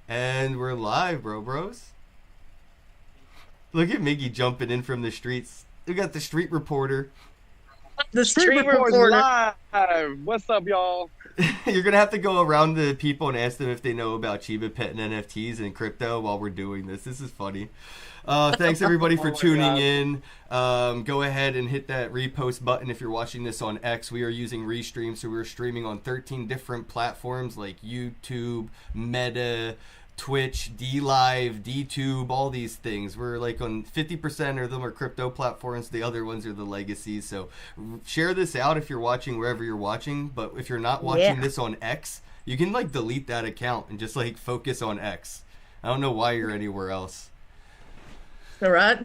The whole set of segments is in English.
And we're live, bros. Look at Miggy jumping in from the streets. We got the street reporter. The Street street Reports reporter. live. What's up, y'all? You're gonna have to go around the people and ask them if they know about Chiba Pet and NFTs and crypto while we're doing this. This is funny. Thanks everybody for Oh my tuning God. in. Go ahead and hit that repost button if you're watching this on X. We are using Restream, so we're streaming on 13 different platforms like YouTube, Meta, Twitch, D Live, DTube, all these things. We're like on 50% of them are crypto platforms. The other ones are the legacies. So share this out if you're watching wherever you're watching. But if you're not watching Yeah. this on X, you can like delete that account and just like focus on X. I don't know why you're anywhere else. All right.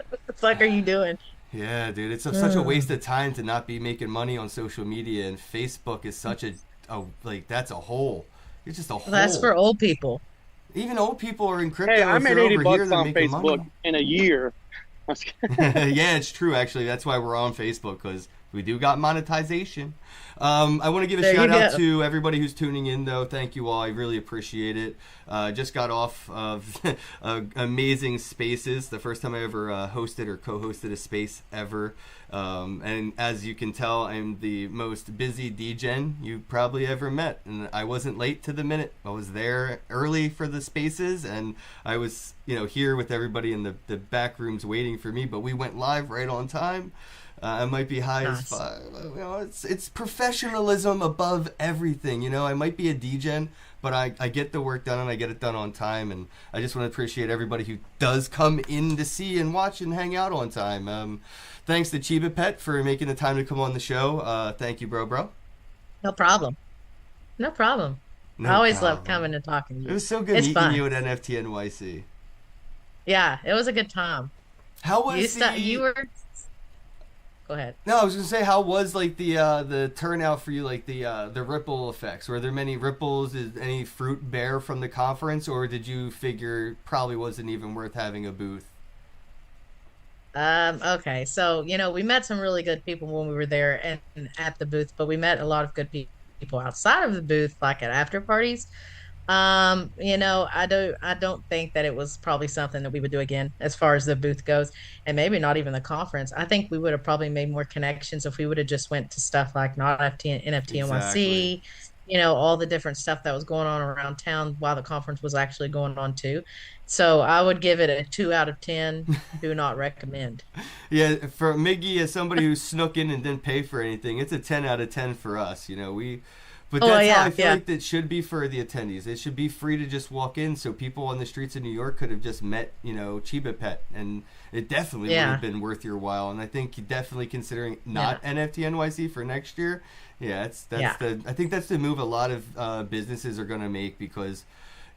What the fuck are you doing? Yeah, dude, it's such a waste of time to not be making money on social media, and Facebook is such a like that's a hole. It's just a hole. That's for old people. Even old people are in crypto. Hey, I If made they're 80 over here, bucks they're on making Facebook money. in a year. Yeah, it's true. Actually, that's why we're on Facebook because we do got monetization. I want to give a There you shout out go. to everybody who's tuning in, though. Thank you all. I really appreciate it. Just got off of amazing spaces. The first time I ever hosted or co-hosted a space ever. And as you can tell, I'm the most busy DGen you probably ever met. And I wasn't late to the minute. I was there early for the spaces, and I was, here with everybody in the back rooms waiting for me. But we went live right on time. I might be high as Nice. fuck. It's professionalism above everything. I might be a DGen, but I get the work done and I get it done on time. And I just want to appreciate everybody who does come in to see and watch and hang out on time. Thanks to Chiba Pet for making the time to come on the show. Thank you, bro. No problem. No problem. No I always love problem. coming and talking to It you. was so good It's meeting fun. you at NFT NYC. Yeah, it was a good time. How You was st the? you were Go ahead. No, I was gonna say, how was like the turnout for you, like the ripple effects? Were there many ripples? Did any fruit bear from the conference, or did you figure probably wasn't even worth having a booth? Okay. So, we met some really good people when we were there and at the booth, but we met a lot of good people outside of the booth, like at after parties. I don't think that it was probably something that we would do again as far as the booth goes, and maybe not even the conference. I think we would have probably made more connections if we would have just went to stuff like not FT and NFT Exactly. NYC, all the different stuff that was going on around town while the conference was actually going on too. So I would give it a 2 out of 10. Do not recommend. Yeah, for Miggy, as somebody who snuck in and didn't pay for anything, it's a 10 out of 10 for us. But Oh that's how I yeah, feel yeah, like that should be for the attendees. It should be free to just walk in, so people on the streets of New York could have just met, Chiba Pet, and it definitely would yeah, have been worth your while. And I think definitely considering yeah, not NFT NYC for next year, yeah, yeah, I think that's the move a lot of businesses are gonna make because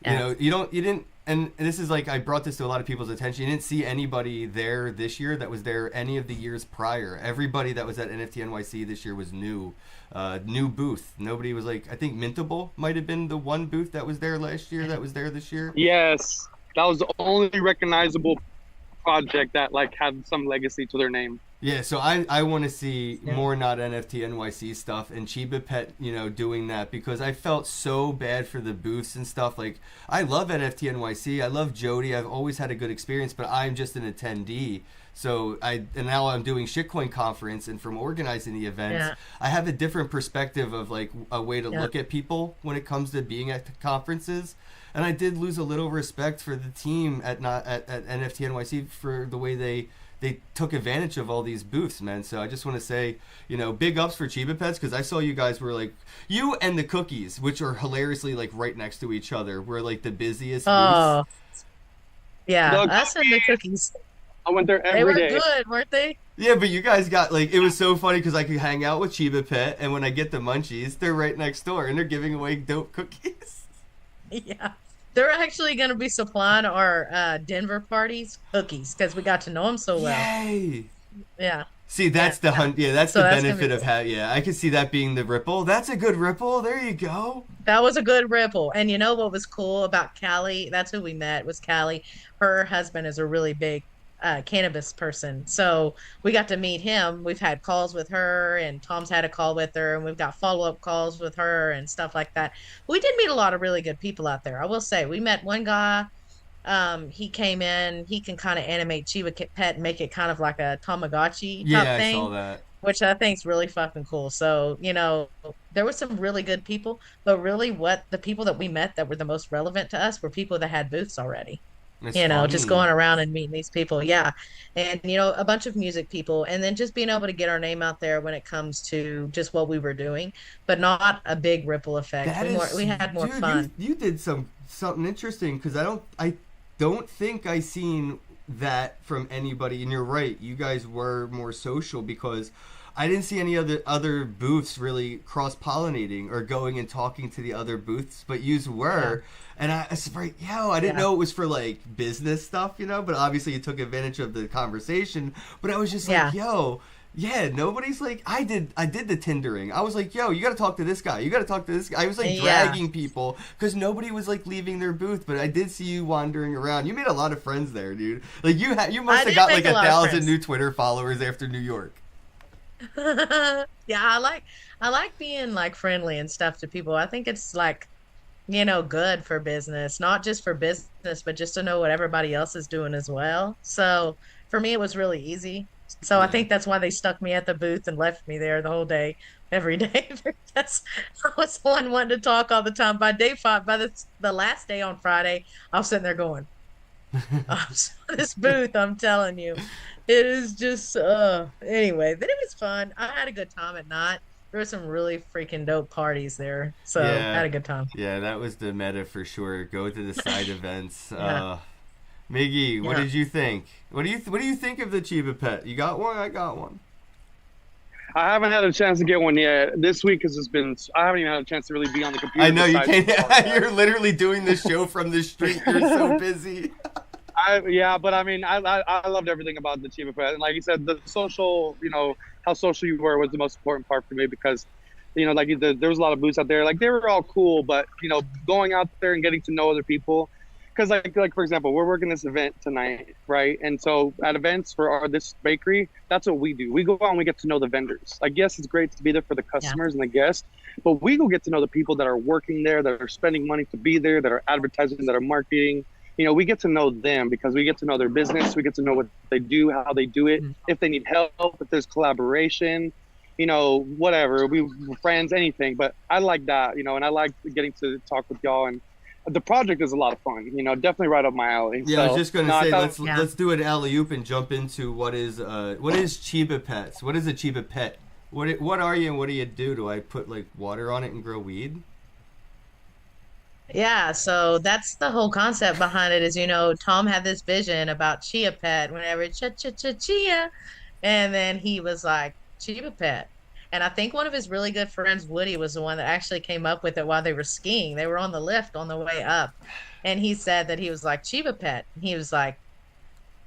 yeah, you didn't, and this is like I brought this to a lot of people's attention. You didn't see anybody there this year that was there any of the years prior. Everybody that was at NFT NYC this year was new, new booth. Nobody was like, I think Mintable might have been the one booth that was there last year that was there this year. Yes, that was the only recognizable project that had some legacy to their name. Yeah, so I want to see yeah. more not NFT NYC stuff and Chiba Pet, doing that because I felt so bad for the booths and stuff. Like, I love NFT NYC. I love Jody. I've always had a good experience, but I'm just an attendee. So and now I'm doing Shitcoin conference, and from organizing the events, Yeah. I have a different perspective of like a way to Yeah. look at people when it comes to being at the conferences. And I did lose a little respect for the team at not at NFT NYC for the way they took advantage of all these booths, man. So I just want to say, big ups for Chiba Pets because I saw you guys were like, you and the cookies, which are hilariously like right next to each other, were like the busiest booths. Oh, yeah. The Us and the cookies. I went there They every were day. good, weren't they? Yeah, but you guys got like, it was so funny because I could hang out with Chiba Pet, and when I get the munchies, they're right next door and they're giving away dope cookies. Yeah. They're actually going to be supplying our Denver parties cookies because we got to know them so well. Yay! Yeah. See, Yeah. that's the yeah, that's So the that's gonna be benefit of cool. yeah, I could see that being the ripple. That's a good ripple. There you go. That was a good ripple. And you know what was cool about Callie? That's who we met was Callie. Her husband is a really big cannabis person. So we got to meet him. We've had calls with her, and Tom's had a call with her, and we've got follow-up calls with her and stuff like that. We did meet a lot of really good people out there. I will say we met one guy. He came in, he can kind of animate Chiba Pet and make it kind of like a Tamagotchi type Yeah, I saw thing, that. which I think is really fucking cool. So, there were some really good people, but really what the people that we met that were the most relevant to us were people that had booths already. It's Just funny. going around and meeting these people. Yeah. And, a bunch of music people, and then just being able to get our name out there when it comes to just what we were doing, but not a big ripple effect. That We is, had more dude. You fun. you did something interesting because I don't think I seen that from anybody. And you're right. You guys were more social because I didn't see any other booths really cross pollinating or going and talking to the other booths, but yous Yeah. were. And I was like, yo, I didn't Yeah. know it was for like business stuff, but obviously you took advantage of the conversation. But I was just like, Yeah. yo, yeah, nobody's like I did the Tindering. I was like, yo, you got to talk to this guy. You got to talk to this guy. I was like Yeah. dragging people because nobody was like leaving their booth, but I did see you wandering around. You made a lot of friends there, dude. Like you must I have did got make like a a lot of thousand friends. new Twitter followers after New York. Yeah, I like being like friendly and stuff to people. I think it's like, good for business, not just for business, but just to know what everybody else is doing as well. So for me, it was really easy. So I Yeah. think that's why they stuck me at the booth and left me there the whole day, every day, because I was the one wanting to talk all the time. By day five, by the last day on Friday, I was sitting there going, this booth, I'm telling you, it is just anyway, but it was fun. I had a good time at night. There were some really freaking dope parties there. So I Yeah. had a good time. Yeah, that was the meta for sure. Go to the side events. Yeah. Miggy, what Yeah. did you think? What do you think of the Chiba Pet? You got one? I got one. I haven't had a chance to get one yet. This week has just been. I haven't even had a chance to really be on the I computer. know you Besides can't. the podcast. You're literally doing this show from the street. You're so busy. Yeah, but I mean, I loved everything about the Chiba Fest. And like you said, the social, how social you were was the most important part for me because, like there was a lot of booths out there. Like they were all cool, but going out there and getting to know other people. Because like for example, we're working this event tonight, right? And so at events for this bakery, that's what we do. We go out and we get to know the vendors. I guess it's great to be there for the Yeah. customers and the guests, but we go get to know the people that are working there, that are spending money to be there, that are advertising, that are marketing. We get to know them because we get to know their business. We get to know what they do, how they do it, Mhm. if they need help, if there's collaboration, whatever. We're friends, anything. But I like that, and I like getting to talk with y'all. And the project is a lot of fun, definitely right up my alley. Yeah, I was So, just gonna no, I say thought, Yeah. let's do an alley oop and jump into what is Chiba Pets? What is a Chiba Pet? What are you and what do you do? Do I put like water on it and grow weed? Yeah, so that's the whole concept behind it is, Tom had this vision about Chia Pet whenever chia. And then he was like, Chiba Pet. And I think one of his really good friends, Woody, was the one that actually came up with it while they were skiing. They were on the lift on the way up. And he said that he was like, Chiba Pet. And he was like,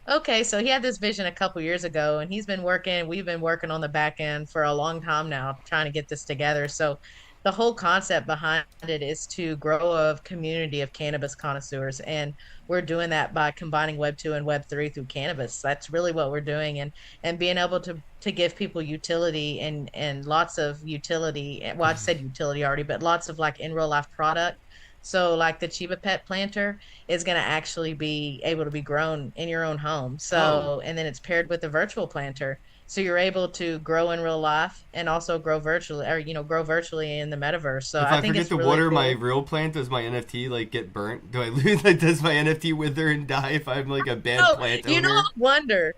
okay. So he had this vision a couple years ago, and we've been working on the back end for a long time now, trying to get this together. So the whole concept behind it is to grow a community of cannabis connoisseurs. And we're doing that by combining Web 2 and Web 3 through cannabis. That's really what we're doing. And being able to give people utility and lots of utility. Well, I've said utility already, but lots of like in real life product. So like the Chiba Pet planter is going to actually be able to be grown in your own home. Oh, So, and then it's paired with a virtual planter. So you're able to grow in real life and also grow virtually, or grow virtually in the metaverse. So if I I think forget it's to really water my cool. real plant, does my NFT like get burnt? Do I lose? Like, does my NFT wither and die if I'm like a bad Oh, plant I owner? wonder.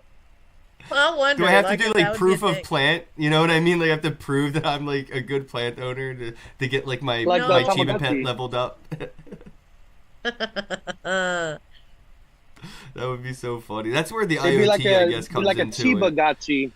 I Do I wonder, have to like, do if that like would be a proof of thing. plant? You know what I mean? Like I have to prove that I'm like a good plant owner to get like my like the my No. Chiba Pet Tamagotchi. leveled up. That would be so funny. That's where the It'd be like IoT, I a guess, it'd be comes like a into Chiba it. Gachi.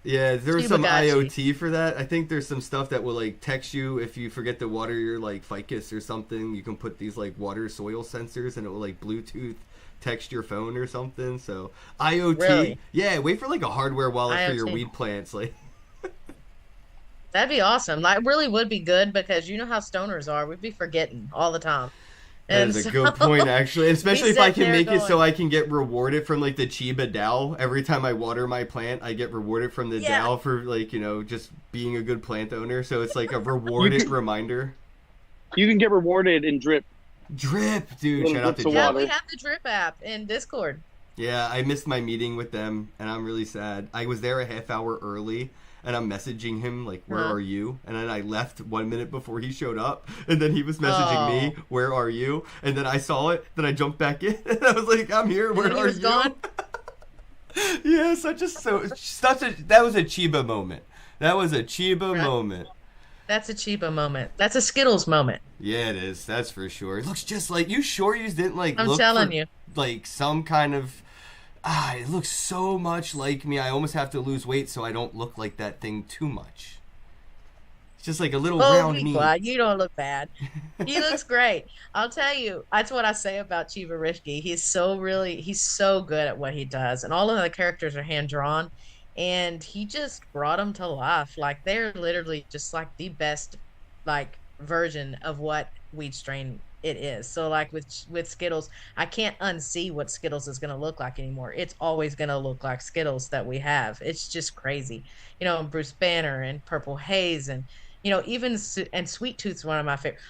Yeah, there was some Shibagachi. IoT for that. I think there's some stuff that will like text you if you forget to water your like ficus or something. You can put these like water soil sensors and it will like Bluetooth text your phone or something. So IoT, Really? yeah. Wait for like a hardware wallet for your IoT. weed plants. Like, That'd be awesome. Like, really would be good because you know how stoners are. We'd be forgetting all the time. That And is a so good point, actually. And we especially if I sat can there make it so going, I can get rewarded from like the Chiba Dow. Every time I water my plant, I get rewarded from the yeah, Dow for like, just being a good plant owner. So it's like a You rewarded can reminder. you can get rewarded in drip, Drip, dude. little Shout out to drips of yeah, Drip. we water. have the Drip app in Discord. Yeah, I missed my meeting with them, and I'm really sad. I was there a half hour early, and I'm messaging him like, "Where Huh. are you?" And then I left 1 minute before he showed up, and then he was messaging me, Oh, "Where are you?" And then I saw it, then I jumped back in, and I was like, "I'm here. and Where then he are was you?" gone. Yeah, such a that was a Chiba moment. That was a Chiba Right. moment. That's a Chiba moment. That's a Skittles moment. Yeah, it is. That's for sure. It looks just like you. Sure, you didn't like I'm look telling for you. like some kind of. It looks so much like me. I almost have to lose weight so I don't look like that thing too much. It's just like a little Oh, round be me. quiet. You don't look bad. He looks great. I'll tell you, that's what I say about Chiba Rifki. He's so good at what he does. And all of the characters are hand drawn. And he just brought them to life. Like they're literally just like the best like version of what wheat strain it is. So like with Skittles, I can't unsee what Skittles is gonna look like anymore. It's always gonna look like Skittles that we have. It's just crazy. And Bruce Banner and Purple Haze and even and Sweet Tooth's one of my favorite.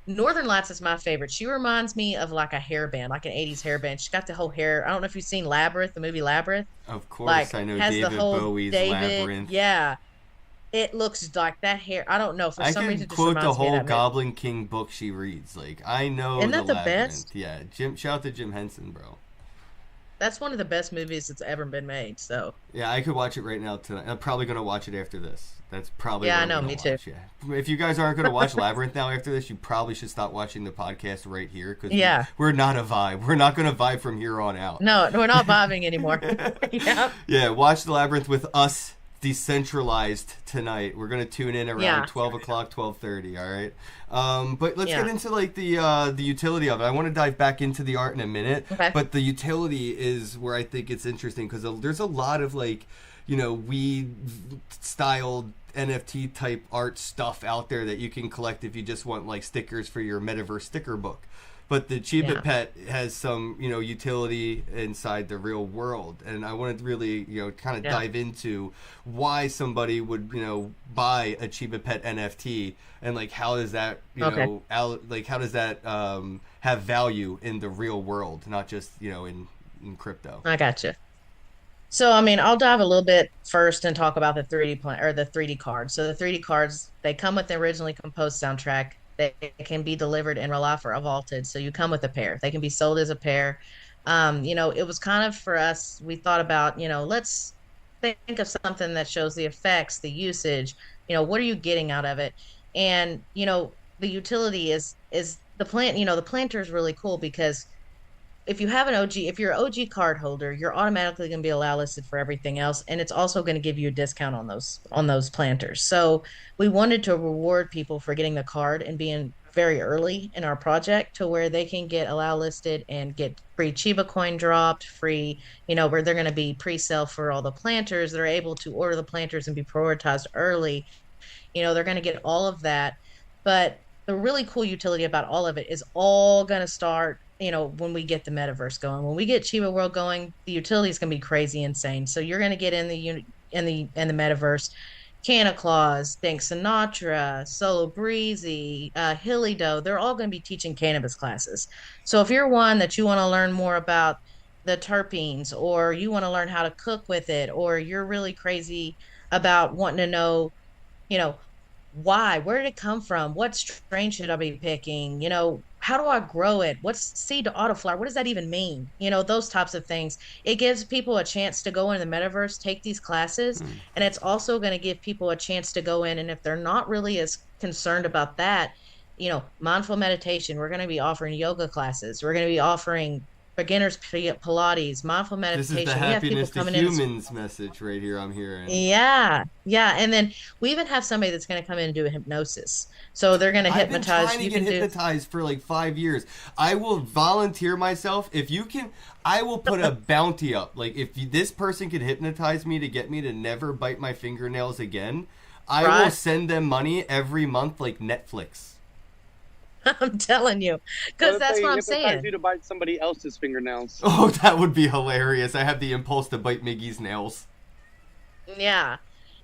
Northern Lights is my favorite. She reminds me of like a hairband, like an 80s hairband. She's got the whole hair. I don't know if you've seen Labyrinth, the movie Labyrinth. Of course, Like I know has the David whole Bowie's David. Labyrinth. Yeah. It looks like that hair. I don't know. For I some reason could it just quote the reminds me of whole that movie. Goblin King book she reads. Like I know Isn't the that the Labyrinth. best? Yeah, Jim. Shout out to Jim Henson, bro. That's one of the best movies that's ever been made. So Yeah, I could watch it right now tonight. I'm probably gonna watch it after this. That's probably yeah, what I I'm know, gonna me too. watch. Yeah. If you guys aren't gonna watch Labyrinth now after this, you probably should stop watching the podcast right here because Yeah. we're not a vibe. We're not gonna vibe from here on out. No, we're not vibing anymore. Yeah. Yeah, watch the Labyrinth with us decentralized tonight. We're gonna tune in around Yeah. 12 o'clock, 12:30. All right. But let's Yeah. get into like the utility of it. I want to dive back into the art in a minute, Okay. but the utility is where I think it's interesting because there's a lot of like weed style NFT type art stuff out there that you can collect if you just want like stickers for your metaverse sticker book. But the Chiba Yeah. Pet has some, utility inside the real world, and I wanted to really, kind of Yeah. dive into why somebody would, buy a Chiba Pet NFT, and like how does that, Okay. how does that have value in the real world, not just, in crypto. I gotcha. So, I mean, I'll dive a little bit first and talk about the 3D plan or the 3D cards. So, the 3D cards, they come with the originally composed soundtrack. They can be delivered in real life or vaulted. So, you come with a pair. They can be sold as a pair. It was kind of for us, we thought about, let's think of something that shows the effects, the usage, what are you getting out of it? And, the utility is the plant, the planter is really cool because if you have an OG, if you're an OG card holder, you're automatically going to be allow listed for everything else, and it's also going to give you a discount on those planters. So we wanted to reward people for getting the card and being very early in our project to where they can get allow listed and get free Chiba coin dropped, free, where they're going to be pre-sale for all the planters. They're able to order the planters and be prioritized early. They're going to get all of that. But the really cool utility about all of it is all going to start, when we get the metaverse going. When we get Chiba World going, the utility is going to be crazy insane. So you're going to get in the metaverse, Canna Claus, Think Sinatra, Solo Breezy, Hilly Doe. They're all going to be teaching cannabis classes. So if you're one that you want to learn more about the terpenes, or you want to learn how to cook with it, or you're really crazy about wanting to know, you know, why, where did it come from, what strain should I be picking, how do I grow it, what's seed to autoflower, what does that even mean, those types of things. It gives people a chance to go into the metaverse, take these classes, and it's also going to give people a chance to go in, and if they're not really as concerned about that, mindful meditation, we're going to be offering yoga classes, we're going to be offering beginners Pilates, mindful This is the meditation. We have people happiness to coming in. humans message right here I'm hearing. Yeah, yeah, and then we even have somebody that's going to come in and do a hypnosis. So they're going to I've been hypnotize. trying to You get can do. hypnotized for like 5 years. I will volunteer myself. If you can, I will put a bounty up. Like, if this person can hypnotize me to get me to never bite my fingernails again, I will Right. send them money every month like Netflix. I'm telling you, What because if that's they what I'm hypnotize saying. you to bite somebody else's fingernails? Oh, that would be hilarious. I have the impulse to bite Miggy's nails. Yeah.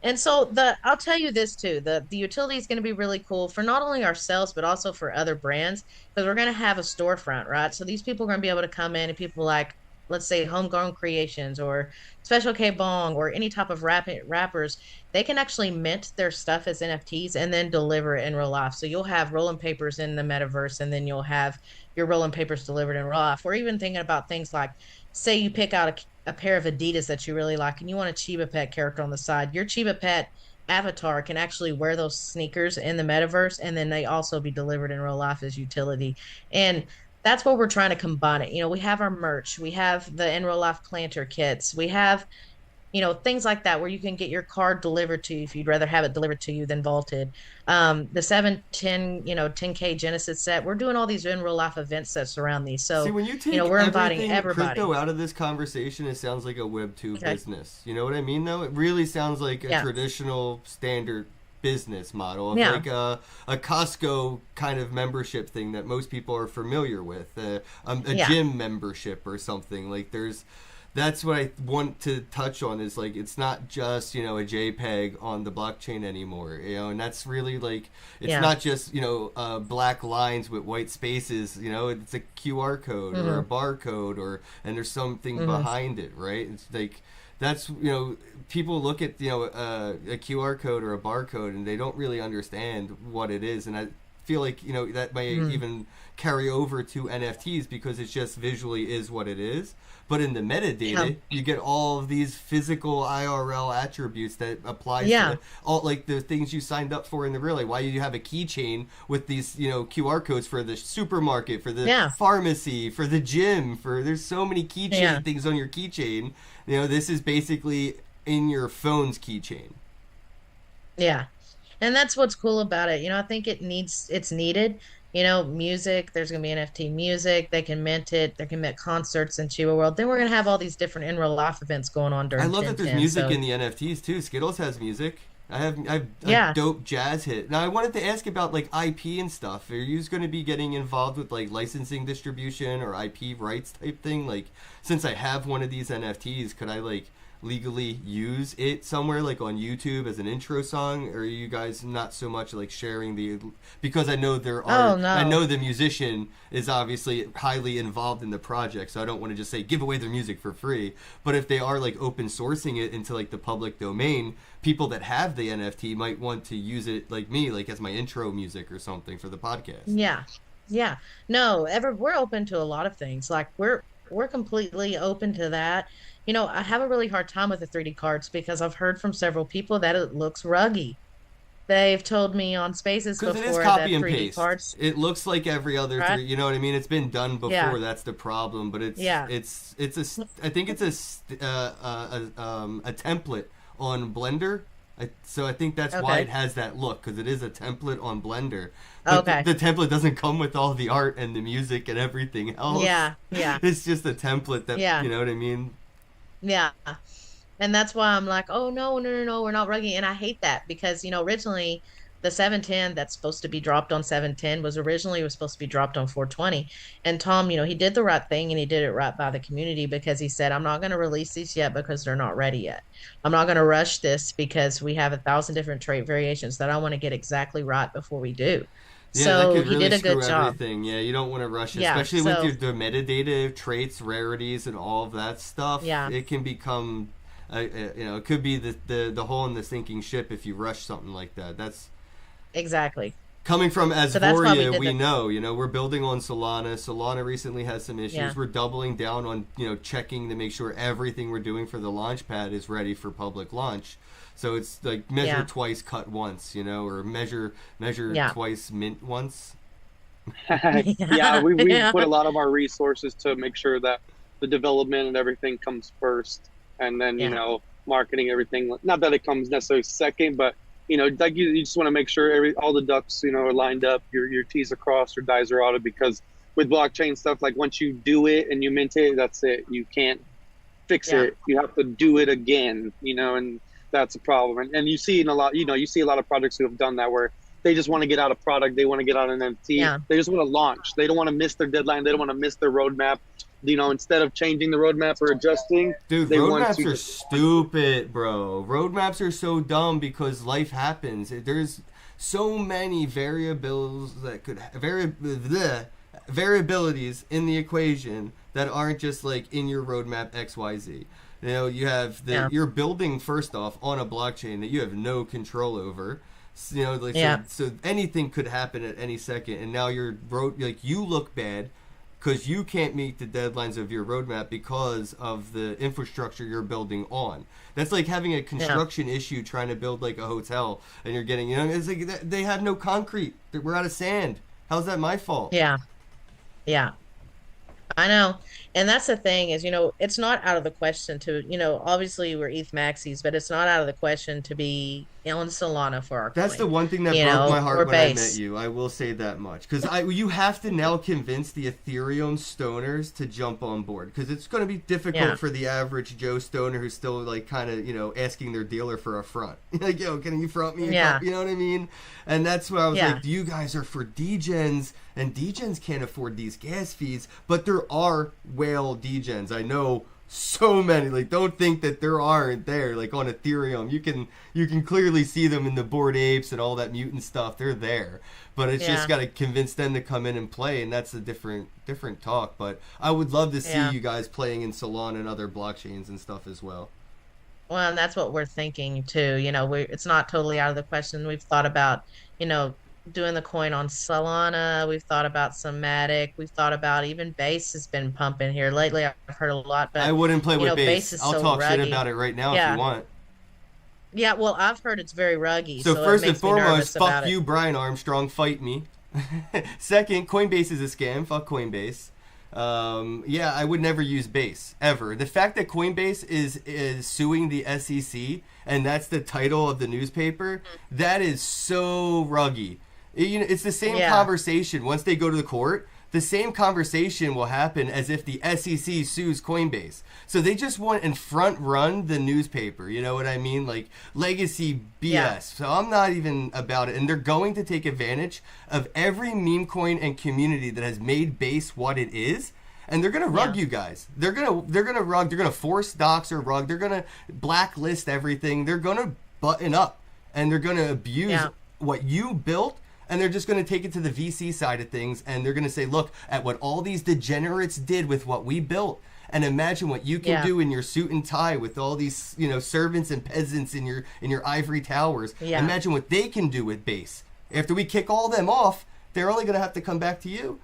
And so I'll tell you this too. The utility is going to be really cool for not only ourselves but also for other brands because we're going to have a storefront, right? So these people are going to be able to come in and people like let's say homegrown creations or Special K Bong or any type of rappers, they can actually mint their stuff as NFTs and then deliver it in real life. So you'll have rolling papers in the metaverse and then you'll have your rolling papers delivered in real life. We're even thinking about things like say you pick out a pair of Adidas that you really like and you want a Chiba Pet character on the side, your Chiba Pet avatar can actually wear those sneakers in the metaverse and then they also be delivered in real life as utility. And that's what we're trying to combine it. We have our merch, we have the in real life planter kits, we have things like that where you can get your card delivered to you if you'd rather have it delivered to you than vaulted. The 710, 10K Genesis set. We're doing all these in real life events that surround these. See, So, when you take we're inviting everything everybody. crypto out of this conversation, it sounds like a Web2 Okay. business. You know what I mean, though? It really sounds like a Yeah. traditional standard business model of Yeah. like a Costco kind of membership thing that most people are familiar with, a Yeah. gym membership or something. Like that's what I want to touch on is like it's not just a JPEG on the blockchain anymore, and that's really like it's Yeah. not just black lines with white spaces, it's a QR code or a barcode and there's something behind it, right? It's like that's people look at a QR code or a barcode and they don't really understand what it is, and I feel like that may even carry over to NFTs because it just visually is what it is. But in the metadata, you get all of these physical IRL attributes that apply to all like the things you signed up for in the real life. Why you have a keychain with these QR codes for the supermarket, for the pharmacy, for the gym, there's so many keychain things on your keychain. This is basically in your phone's keychain. Yeah. And that's what's cool about it. I think it's needed. Music, there's going to be NFT music. They can mint it. They can mint concerts in Chiba World. Then we're going to have all these different in real life events going on during I love that there's 10/10. music So, in the NFTs too. Skittles has music. I have a dope jazz hit. Now I wanted to ask about like IP and stuff. Are you going to be getting involved with like licensing distribution or IP rights type thing? Like since I have one of these NFTs, could I like legally use it somewhere like on YouTube as an intro song, or are you guys not so much like sharing because I know I know the musician is obviously highly involved in the project, so I don't want to just say give away their music for free, but if they are like open sourcing it into like the public domain, people that have the NFT might want to use it like me, like as my intro music or something for the podcast. yeah. No, we're open to a lot of things. Like we're completely open to that. I have a really hard time with the 3D cards because I've heard from several people that it looks ruggy. They've told me on Spaces Because it is before that copy and 3D paste. cards, It looks like every other right? three. You know what I mean? It's been done before. Yeah. That's the problem. But Yeah. I think it's a template on Blender. So I think that's why Okay. it has that look, because it is a template on Blender. But Okay. the template doesn't come with all the art and the music and everything else. Yeah. It's just a template that Yeah. you know what I mean. Yeah. And that's why I'm like, oh no, no, no, no, we're not ruggy. And I hate that because, originally the 710 that's supposed to be dropped on 710 was supposed to be dropped on 420. And Tom, he did the right thing and he did it right by the community because he said, I'm not going to release these yet because they're not ready yet. I'm not going to rush this because we have 1,000 different trait variations that I want to get exactly right before we do. Yeah, So that could he really did a screw good job. everything. Yeah, you don't want to rush it, Yeah, especially with so the metadata, traits, rarities, and all of that stuff. yeah, It can become, it could be the hole in the sinking ship if you rush something like that. That's exactly. coming from So that's why we Asvoria. did We the know, we're building on Solana. Solana recently has some issues. yeah, We're doubling down on, checking to make sure everything we're doing for the launch pad is ready for public launch. So it's like measure yeah, twice, cut once, or measure yeah, twice, mint once. Yeah, we yeah, put a lot of our resources to make sure that the development and everything comes first, and then yeah, marketing everything. Not that it comes necessarily second, but like you just want to make sure all the ducks are lined up, your T's are crossed, your I's are dotted, because with blockchain stuff, like once you do it and you mint it, that's it. You can't fix yeah, it. You have to do it again, and that's a problem. And you see in a lot, you see a lot of projects who have done that where They just want to get out a product. They want to get out an NFT. Yeah. They just want to launch. They don't want to miss their deadline. They don't want to miss their roadmap. You know, instead of changing the roadmap or adjusting, Dude, they want roadmaps to are just stupid, bro. Roadmaps are so dumb because life happens. There's so many variables that could variabilities in the equation that aren't just like in your roadmap XYZ. You know, you have Yeah. you're building first off on a blockchain that you have no control over. You know, like Yeah. so anything could happen at any second, and now like you look bad because you can't meet the deadlines of your roadmap because of the infrastructure you're building on. That's like having a construction issue trying to build like a hotel, and you're getting, you know, it's like they have no concrete. We're out of sand. How's that my fault? Yeah. Yeah. I know. And that's the thing is, it's not out of the question to, obviously we're ETH maxis, but it's not out of the question to be on Solana for our That's the coin, one thing that broke my or heart when I met base. you. I will say that much because you have to now convince the Ethereum stoners to jump on board because it's going to be difficult Yeah. for the average Joe stoner who's still like kind of asking their dealer for a front. Like, yo, can you front me? Yeah. You know what I mean? And that's where I was Yeah. like, you guys are for degens, and degens can't afford these gas fees, but there are whale degens. I know so many. Like, don't think that there aren't there. Like on Ethereum, you can clearly see them in the Bored Apes and all that mutant stuff. They're there, but it's Yeah. just got to convince them to come in and play, and that's a different talk. But I would love to see Yeah. you guys playing in Solana and other blockchains and stuff as well. Well, and that's what we're thinking too. It's not totally out of the question. We've thought about, doing the coin on Solana. We've thought about some Matic. We've thought about even Base has been pumping here lately. I've heard a lot, I but wouldn't play with Base base. is I'll so talk shit ruggy. about it right now if Yeah. you want. Yeah, well, I've heard it's very ruggy, So so it first and makes me nervous foremost, about fuck it. you, Brian Armstrong. Fight me. Second, Coinbase is a scam. Fuck Coinbase. Yeah, I would never use Base ever. The fact that Coinbase is suing the SEC and that's the title of the newspaper, that is so ruggy. It's the same Yeah. conversation once they go to the court. The same conversation will happen as if the SEC sues Coinbase. So they just want and front run the newspaper. You know what I mean? Like legacy BS. Yeah. So I'm not even about it. And they're going to take advantage of every meme coin and community that has made Base what it is. And they're gonna rug Yeah. you guys. They're gonna rug. They're gonna force docs or rug. They're gonna blacklist everything. They're gonna button up and they're gonna abuse Yeah. what you built, and they're just going to take it to the VC side of things, and they're going to say, look at what all these degenerates did with what we built, and imagine what you can Yeah. do in your suit and tie with all these servants and peasants in your ivory towers. Yeah. Imagine what they can do with Base. After we kick all them off, they're only going to have to come back to you.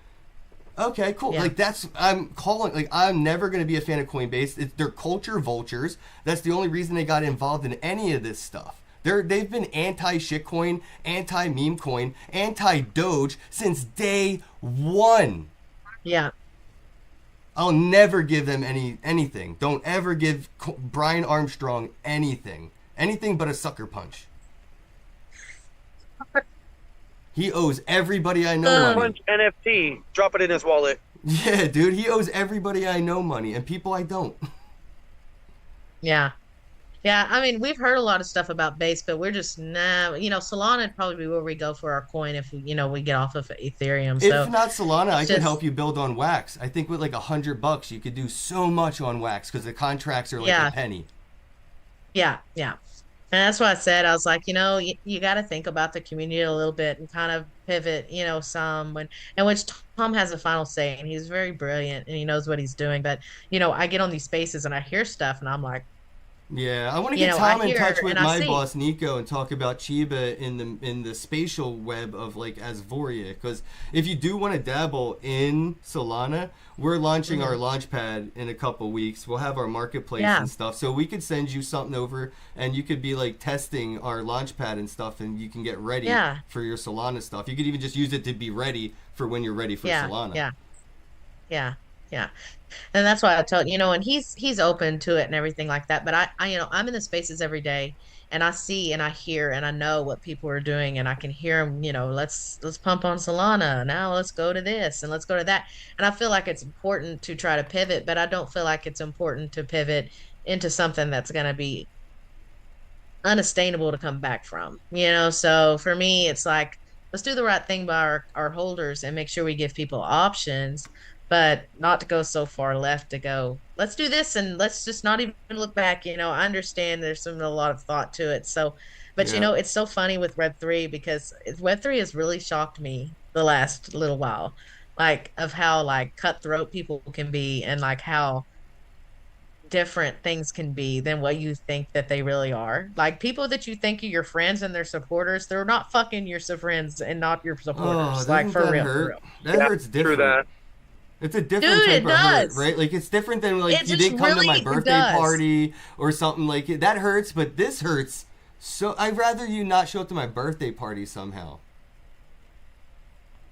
Okay, cool. Yeah. Like I'm never going to be a fan of Coinbase. They're culture vultures. That's the only reason they got involved in any of this stuff. They've been anti-shitcoin, anti-meme coin, anti-Doge since day one. Yeah. I'll never give them anything. Don't ever give Brian Armstrong anything. Anything but a sucker punch. He owes everybody I know money. Punch NFT. Drop it in his wallet. Yeah, dude, he owes everybody I know money and people I don't. Yeah. Yeah, I mean, we've heard a lot of stuff about Base, but we're just Solana would probably be where we go for our coin if we get off of Ethereum. So If not Solana, I it's can just- help you build on Wax. I think with like $100, you could do so much on Wax because the contracts are like Yeah. a penny. yeah, yeah. And that's why I said, I was like, you got to think about the community a little bit and kind of pivot, some in which Tom has a final say, and he's very brilliant and he knows what he's doing. But, I get on these spaces and I hear stuff and I'm like, Yeah, I want to You get know, Tom I in hear touch with and I my see. boss Nico and talk about Chiba in the spatial web of like Asvoria. Because if you do want to dabble in Solana, we're launching our launchpad in a couple weeks. We'll have our marketplace Yeah. and stuff, so we could send you something over, and you could be like testing our launchpad and stuff, and you can get ready Yeah. for your Solana stuff. You could even just use it to be ready for when you're ready for yeah, Solana. yeah, yeah, yeah. And that's why I told and he's open to it and everything like that. But I'm in the spaces every day, and I see and I hear and I know what people are doing, and I can hear them. Let's pump on Solana now. Let's go to this and let's go to that. And I feel like it's important to try to pivot, but I don't feel like it's important to pivot into something that's going to be unsustainable to come back from. So for me, it's like let's do the right thing by our holders and make sure we give people options, but not to go so far left to go, let's do this and let's just not even look back. I understand there's a lot of thought to it. So, but Yeah. it's so funny with Web3 because Web3 has really shocked me the last little while, like of how like cutthroat people can be and like how different things can be than what you think that they really are. Like people that you think are your friends and their supporters, they're not fucking your friends and not your Oh, supporters. Like doesn't for that real, for hurt? real. That Yeah, hurts true different. that. It's a different Dude, type it of hurt, does. right? Like it's different than like It you just didn't come to my really birthday does. party or something like it. That hurts, but this hurts. So I'd rather you not show up to my birthday party somehow.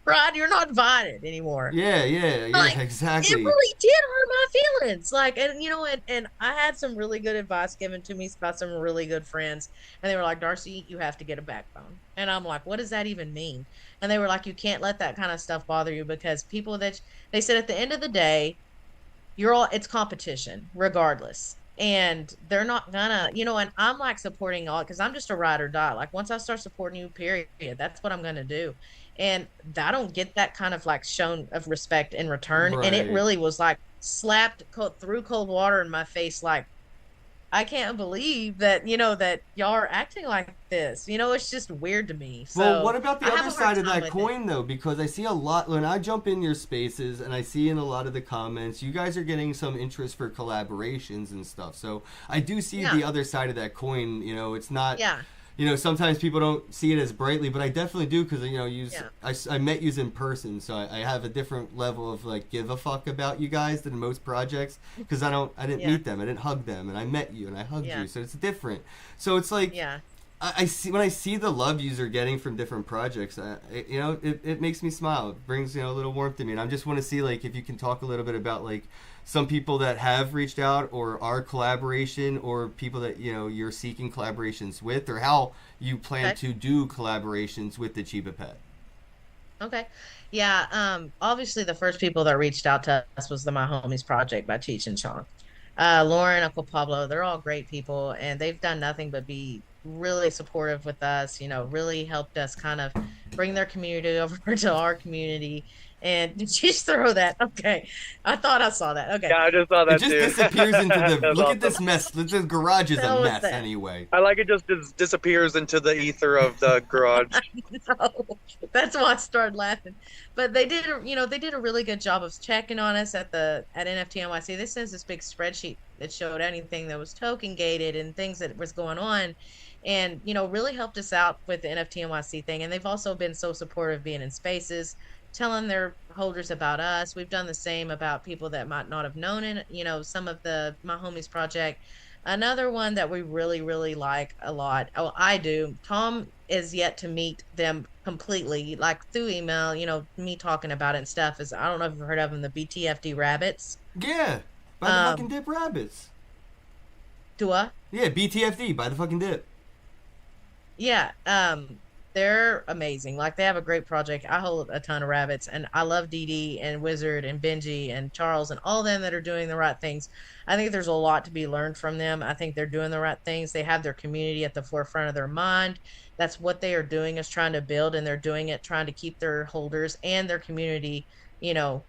Rod, you're not invited anymore. Yeah, yeah, Like yeah, it exactly. really did hurt my feelings. Like, and and I had some really good advice given to me by some really good friends, and they were like, "Darcy, you have to get a backbone." And I'm like, "What does that even mean?" And they were like, "You can't let that kind of stuff bother you because people that they said at the end of the day, you're all it's competition regardless." And they're not gonna, and I'm like supporting all because I'm just a ride or die. Like once I start supporting you, period, that's what I'm gonna do. And I don't get that kind of like shown of respect in return. And it Right. really was like slapped through cold water in my face, like I can't believe that, that y'all are acting like this. It's just weird to me. Well, what So about I the have other a hard side of time that with it. coin, though? Because I see a lot when I jump in your spaces and I see in a lot of the comments, you guys are getting some interest for collaborations and stuff. So I do see Yeah. the other side of that coin. It's not. Yeah. Sometimes people don't see it as brightly, but I definitely do because Yeah. I met you in person, so I have a different level of like give a fuck about you guys than most projects because I didn't Yeah. meet them, I didn't hug them, and I met you and I hugged Yeah. you, so it's different. So it's like Yeah. I see when I see the love you're getting from different projects, it makes me smile. It brings a little warmth to me, and I just want to see like if you can talk a little bit about like some people that have reached out or are collaboration or people that you're seeking collaborations with, or how you plan Okay. to do collaborations with the Chiba Pet. Okay. Yeah. Obviously the first people that reached out to us was the My Homies Project by Cheech and Chong. Lauren, Uncle Pablo, they're all great people and they've done nothing but be really supportive with us, really helped us kind of bring their community over to our community. And did you just throw that? Okay. I thought I saw that. Okay. Yeah, I just saw It that just too. disappears into the. That's Look at awesome. this mess. The garage is That a was mess that. anyway. I like it just disappears into the ether of the garage. No, that's why I started laughing. But they did a really good job of checking on us at NFT NYC. They sent us this big spreadsheet that showed anything that was token gated and things that was going on, and really helped us out with the NFT NYC thing. And they've also been so supportive being in spaces, telling their holders about us. We've done the same about people that might not have known it. Some of the My Homies Project. Another one that we really, really like a lot. Oh, I do. Tom is yet to meet them completely, like through email, me talking about it and stuff. Is I don't know if you've heard of them, the BTFD rabbits. Yeah, by the fucking Um, dip rabbits. do I? Yeah, BTFD by the fucking dip. Yeah, they're amazing. Like they have a great project. I hold a ton of rabbits, and I love Dee Dee and Wizard and Benji and Charles and all them that are doing the right things. I think there's a lot to be learned from them. I think they're doing the right things. They have their community at the forefront of their mind. That's what they are doing is trying to build, and they're doing it trying to keep their holders and their community, you know,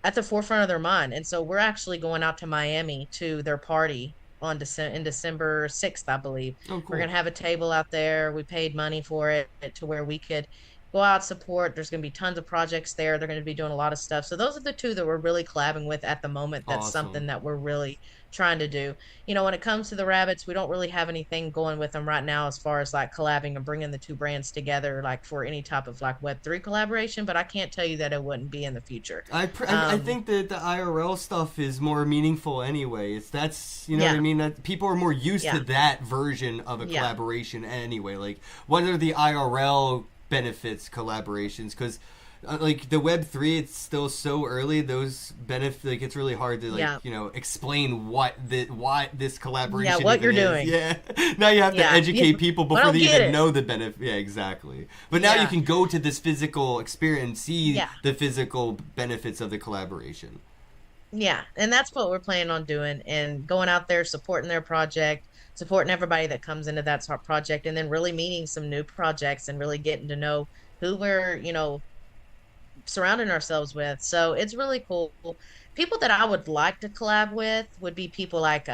at the forefront of their mind. And so we're actually going out to Miami to their party on December 6th, I believe. Oh, We're cool. going to have a table out there. We paid money for it to where we could go out support. There's going to be tons of projects there. They're going to be doing a lot of stuff. So those are the two that we're really collabing with at the moment. That's Awesome. something that we're really trying to do. When it comes to the rabbits, we don't really have anything going with them right now as far as like collabing and bringing the two brands together like for any type of like Web3 collaboration, but I can't tell you that it wouldn't be in the future. I Um, think that the IRL stuff is more meaningful anyway. That's what I yeah, mean. That people are more used to yeah, that version of a yeah, collaboration anyway. Like, what are the IRL benefits collaborations? Because like the Web3, it's still so early. Those benefits, like, it's really hard to like yeah, explain why this yeah, collaboration what even you're is. doing. Yeah, now you have to Yeah, yeah. educate people I before don't they get even it. know the benefit. Yeah, exactly. But now you Yeah, can go to this physical experience and see yeah. the physical benefits of the collaboration. Yeah, and that's what we're planning on doing and going out there supporting their project, supporting everybody that comes into that project, and then really meeting some new projects and really getting to know who we're, surrounding ourselves with. So it's really cool. People that I would like to collab with would be people like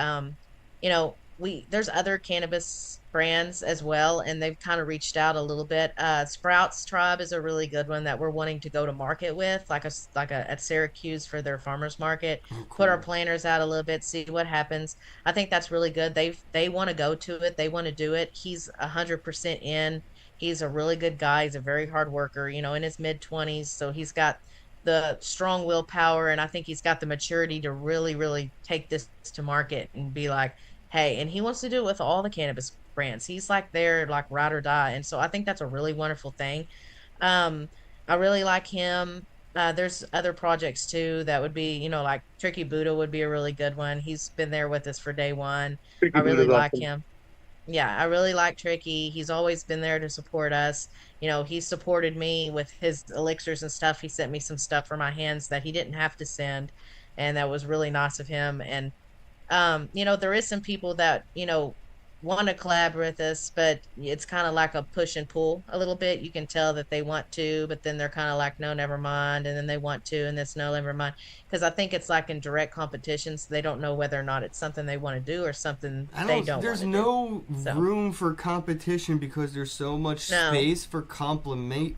we there's other cannabis brands as well, and they've kind of reached out a little bit. Sprouts Tribe is a really good one that we're wanting to go to market with, like a at Syracuse for their farmers market. Oh, Put our cool. planners out a little bit, see what happens. I think that's really good. They want to go to it. They want to do it. He's 100% in. He's a really good guy. He's a very hard worker, in his mid 20s. So he's got the strong willpower, and I think he's got the maturity to really, really take this to market and be like, hey, and he wants to do it with all the cannabis brands. He's like there, like ride or die. And so I think that's a really wonderful thing. I really like him. There's other projects too that would be, like Tricky Buddha would be a really good one. He's been there with us for day one. I Tricky really Buddha's like awesome. him. Yeah, I really like Tricky. He's always been there to support us. He supported me with his elixirs and stuff. He sent me some stuff for my hands that he didn't have to send, and that was really nice of him. And there is some people that, want to collab with us, but it's kind of like a push and pull a little bit. You can tell that they want to, but then they're kind of like, no, never mind. And then they want to, and that's no, never mind. Because I think it's like in direct competition, so they don't know whether or not it's something they want to do or something I they don't. don't want There's to do. no So, room for competition because there's so much no, space for complimenting.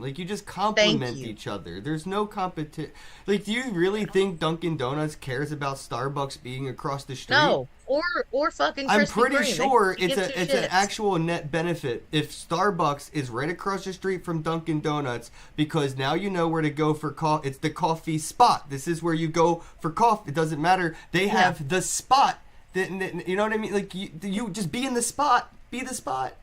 Like you just thank compliment you. each other. There's no competition. Like, do you really think Dunkin' Donuts cares about Starbucks being across the street? No, or fucking I'm Krispy pretty Kreme. sure They it's give a two it's an shits. actual net benefit if Starbucks is right across the street from Dunkin' Donuts, because now you know where to go for coffee. It's the coffee spot. This is where you go for coffee. It doesn't matter. They Yeah, have the spot. You know what I mean? Like you just be in the spot. Be the spot.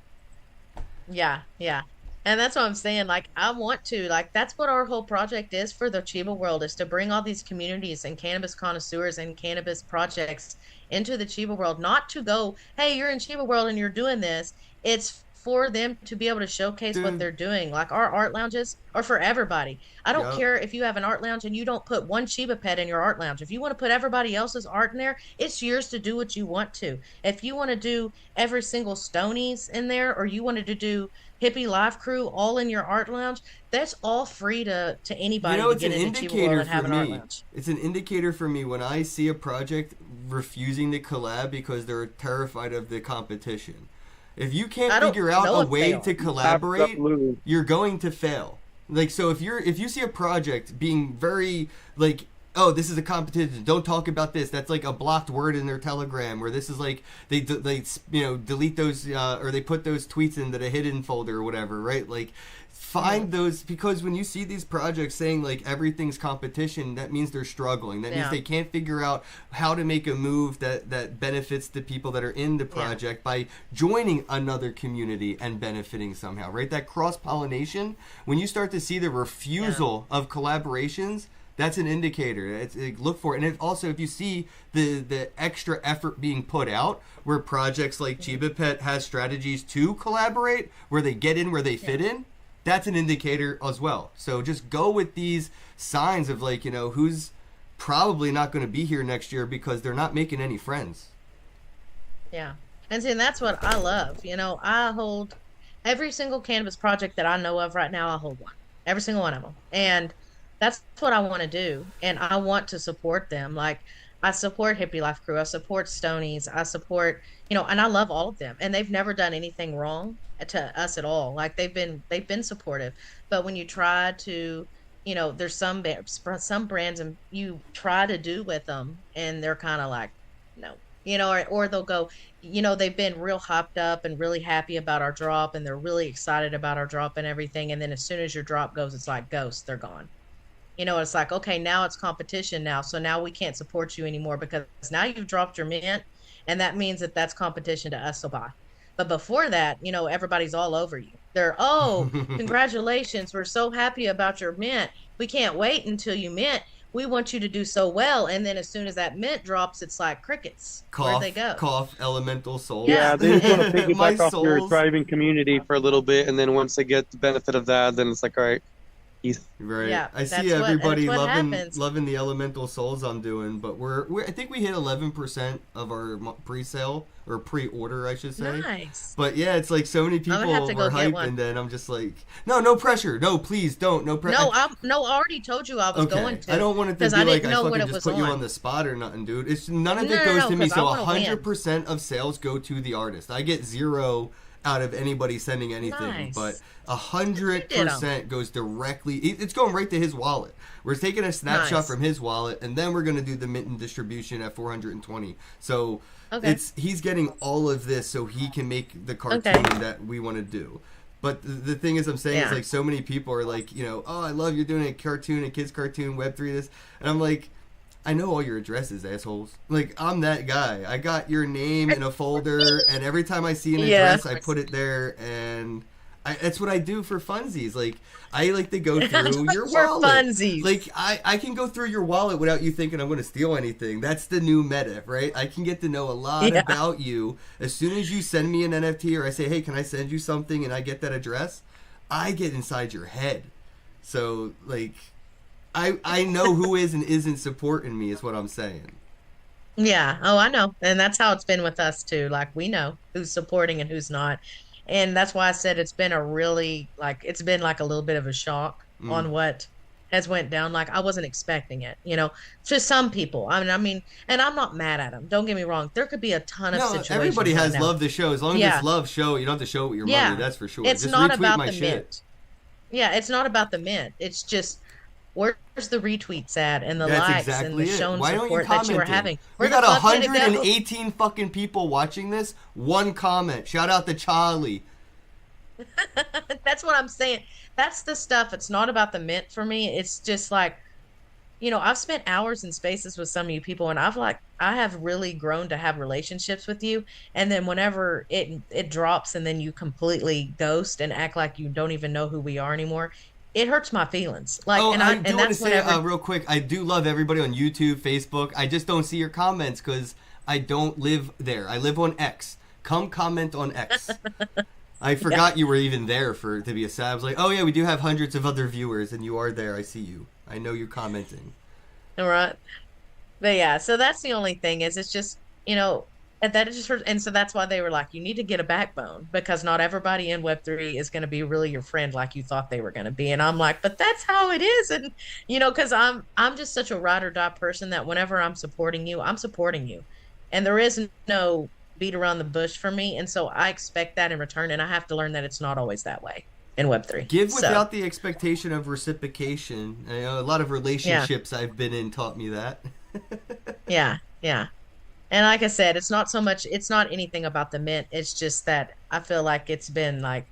yeah, yeah. And that's what I'm saying. Like, I want to, like, that's what our whole project is for the Chiba world, is to bring all these communities and cannabis connoisseurs and cannabis projects into the Chiba world, not to go, hey, you're in Chiba world and you're doing this. It's for them to be able to showcase what Dude. they're doing. Like, our art lounges are for everybody. I don't Yep. care if you have an art lounge and you don't put one Chiba pet in your art lounge. If you want to put everybody else's art in there, it's yours to do what you want to. If you want to do every single Stonies in there, or you wanted to do Hippie Life Crew all in your art lounge, that's all free to You anybody know, to it's get an into Chiba World indicator and for have an art me. lounge. It's an indicator for me when I see a project refusing to collab because they're terrified of the competition. If you can't I don't figure out know a if they way are. to collaborate, Absolutely. you're going to fail. Like, so if you see a project being very like, oh, this is a competition, don't talk about this, that's like a blocked word in their telegram, where this is like they delete those or they put those tweets into the hidden folder or whatever, right? Like, Hmm. find those, because when you see these projects saying like everything's competition, that means they're struggling. That means Yeah, they can't figure out how to make a move that benefits the people that are in the yeah, project by joining another community and benefiting somehow, right? That cross pollination, when you start to see the yeah, refusal of collaborations, that's an indicator. It's like, look for it. And if you see the extra effort being put out, where projects like mhm, Chiba Pet has strategies to collaborate, where they get in where they yeah, fit in, that's an indicator as well. So just go with these signs of, like, who's probably not going to be here next year because they're not making any friends. yeah. And see, and that's what I love. I hold every single cannabis project that I know of right now. I hold one, every single one of them, and that's what I want to do. And I want to support them. Like, I support Hippie Life Crew. I support Stonies. I support, and I love all of them. And they've never done anything wrong to us at all. Like, they've been supportive. But when you try to, there's some brands and you try to do with them, and they're kind of like, no, or they'll go, they've been real hopped up and really happy about our drop, and they're really excited about our drop and everything. And then as soon as your drop goes, it's like ghosts, they're gone. It's like, okay, now it's competition now. So now we can't support you anymore because now you've dropped your mint, and that means that that's competition to us. So bye. But before that, everybody's all over you. They're, oh, congratulations. We're so happy about your mint. We can't wait until you mint. We want you to do so well. And then as soon as that mint drops, it's like crickets. Where'd they Cough, go? cough, elemental souls. Yeah. Yeah, they just want to My piggyback off your souls. thriving community. For a little bit, and then once they get the benefit of that, then it's like, all right. ETH. Right. Yeah, I see that's everybody what loving happens. the elemental souls I'm doing, but we're I think we hit 11% of our pre-sale or pre-order, I should say. Nice. But yeah, it's like so many I'm gonna have people to go are get hyped, one. and then I'm just like, no pressure, no, please don't, no pressure. No, I already told you I was going Okay, to. I don't want it to because be I like didn't I know what fucking it just was put you on. on the spot or nothing, dude. It's none of No, it no, goes no, to me. 'cause I So wanna win. 100% of sales go to the artist. I get zero out of anybody sending anything, Nice. but You did 'em. 100% goes directly. It's going right to his wallet. We're taking a snapshot Nice. from his wallet, and then we're gonna do the mint and distribution at 420. So Okay. he's getting all of this so he can make the cartoon Okay. that we want to do. But the thing is, I'm saying is Yeah. like so many people are like, oh, I love you're doing a cartoon, a kids cartoon, Web3 this, and I'm like, I know all your addresses, assholes. Like, I'm that guy. I got your name in a folder, and every time I see an Yeah. address, I put it there, and that's what I do for funsies. Like, I like to go through your For wallet. funsies. Like, I can go through your wallet without you thinking I'm going to steal anything. That's the new meta, right? I can get to know a lot Yeah. about you. As soon as you send me an NFT or I say, hey, can I send you something, and I get that address, I get inside your head. So, like... I know who is and isn't supporting me is what I'm saying. Yeah. Oh, I know. And that's how it's been with us too. Like we know who's supporting and who's not. And that's why I said it's been a really it's been like a little bit of a shock on what has went down. Like I wasn't expecting it, to some people. I mean, and I'm not mad at them. Don't get me wrong. There could be a ton of situations. Everybody has right now. loved the show. As long as Yeah. it's love show, you don't have to show it with your Yeah. money. That's for sure. It's Just not retweet about my the shit. mint. Yeah, it's not about the mint. It's just where's the retweets at and the That's likes exactly and the it. shown Why don't you support that you were comment? having. We Where got the fuck did it go? 118 fucking people watching this. One comment. Shout out to Charlie. That's what I'm saying. That's the stuff. It's not about the mint for me. It's just like, I've spent hours in spaces with some of you people, and I have really grown to have relationships with you. And then whenever it drops, and then you completely ghost and act like you don't even know who we are anymore, it hurts my feelings. Like, Oh, and I do want to that's say whenever. real quick, I do love everybody on YouTube, Facebook. I just don't see your comments because I don't live there. I live on X. Come comment on X. I forgot you were even there to be a sad. I was like, oh yeah, we do have hundreds of other viewers, and you are there. I see you. I know you're commenting. All right. But yeah, so that's the only thing is it's just, and that it just hurts. And so that's why they were like, you need to get a backbone because not everybody in Web3 is going to be really your friend like you thought they were going to be. And I'm like, but that's how it is. And, because I'm just such a ride or die person that whenever I'm supporting you, I'm supporting you. And there is no beat around the bush for me. And so I expect that in return. And I have to learn that it's not always that way in Web3. Give without the expectation of reciprocation. I know a lot of relationships I've been in taught me that. Yeah, yeah. And like I said, it's not anything about the mint. It's just that I feel like it's been like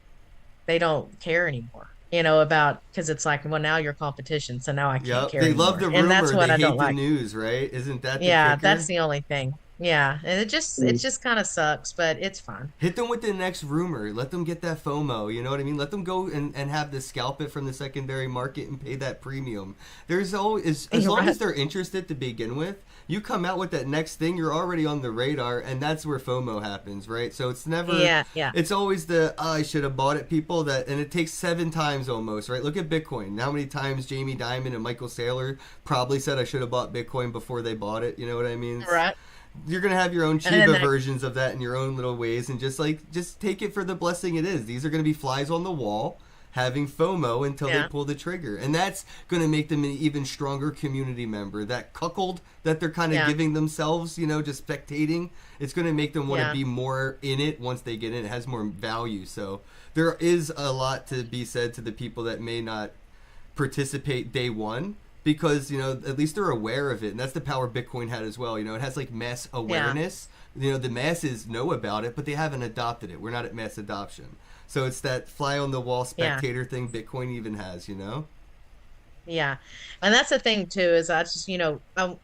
they don't care anymore, because it's like, well, now you're competition, so now I can't Yep, care they anymore. love the rumor. And that's what they I hate don't the like. news, right? Isn't that the Yeah, kicker? that's the only thing. Yeah, and it just kind of sucks, but it's fine. Hit them with the next rumor. Let them get that FOMO. You know what I mean? Let them go and have to scalp it from the secondary market and pay that premium. There's always, as long as they're interested to begin with, you come out with that next thing, you're already on the radar, and that's where FOMO happens, right? So it's never, Yeah. it's always the, I should have bought it people and it takes 7 times almost, right? Look at Bitcoin. How many times Jamie Dimon and Michael Saylor probably said I should have bought Bitcoin before they bought it? You know what I mean? Right. You're gonna have your own And then Chiba versions of that in your own little ways, and just take it for the blessing it is. These are gonna be flies on the wall, having FOMO until they pull the trigger, and that's gonna make them an even stronger community member. That cuckold that they're kind of giving themselves, just spectating, it's gonna make them want to be more in it once they get in. It has more value. So there is a lot to be said to the people that may not participate day one. Because, at least they're aware of it. And that's the power Bitcoin had as well. It has mass awareness. The masses know about it, but they haven't adopted it. We're not at mass adoption. So it's that fly on the wall spectator thing Bitcoin even has, Yeah. And that's the thing too, is I just,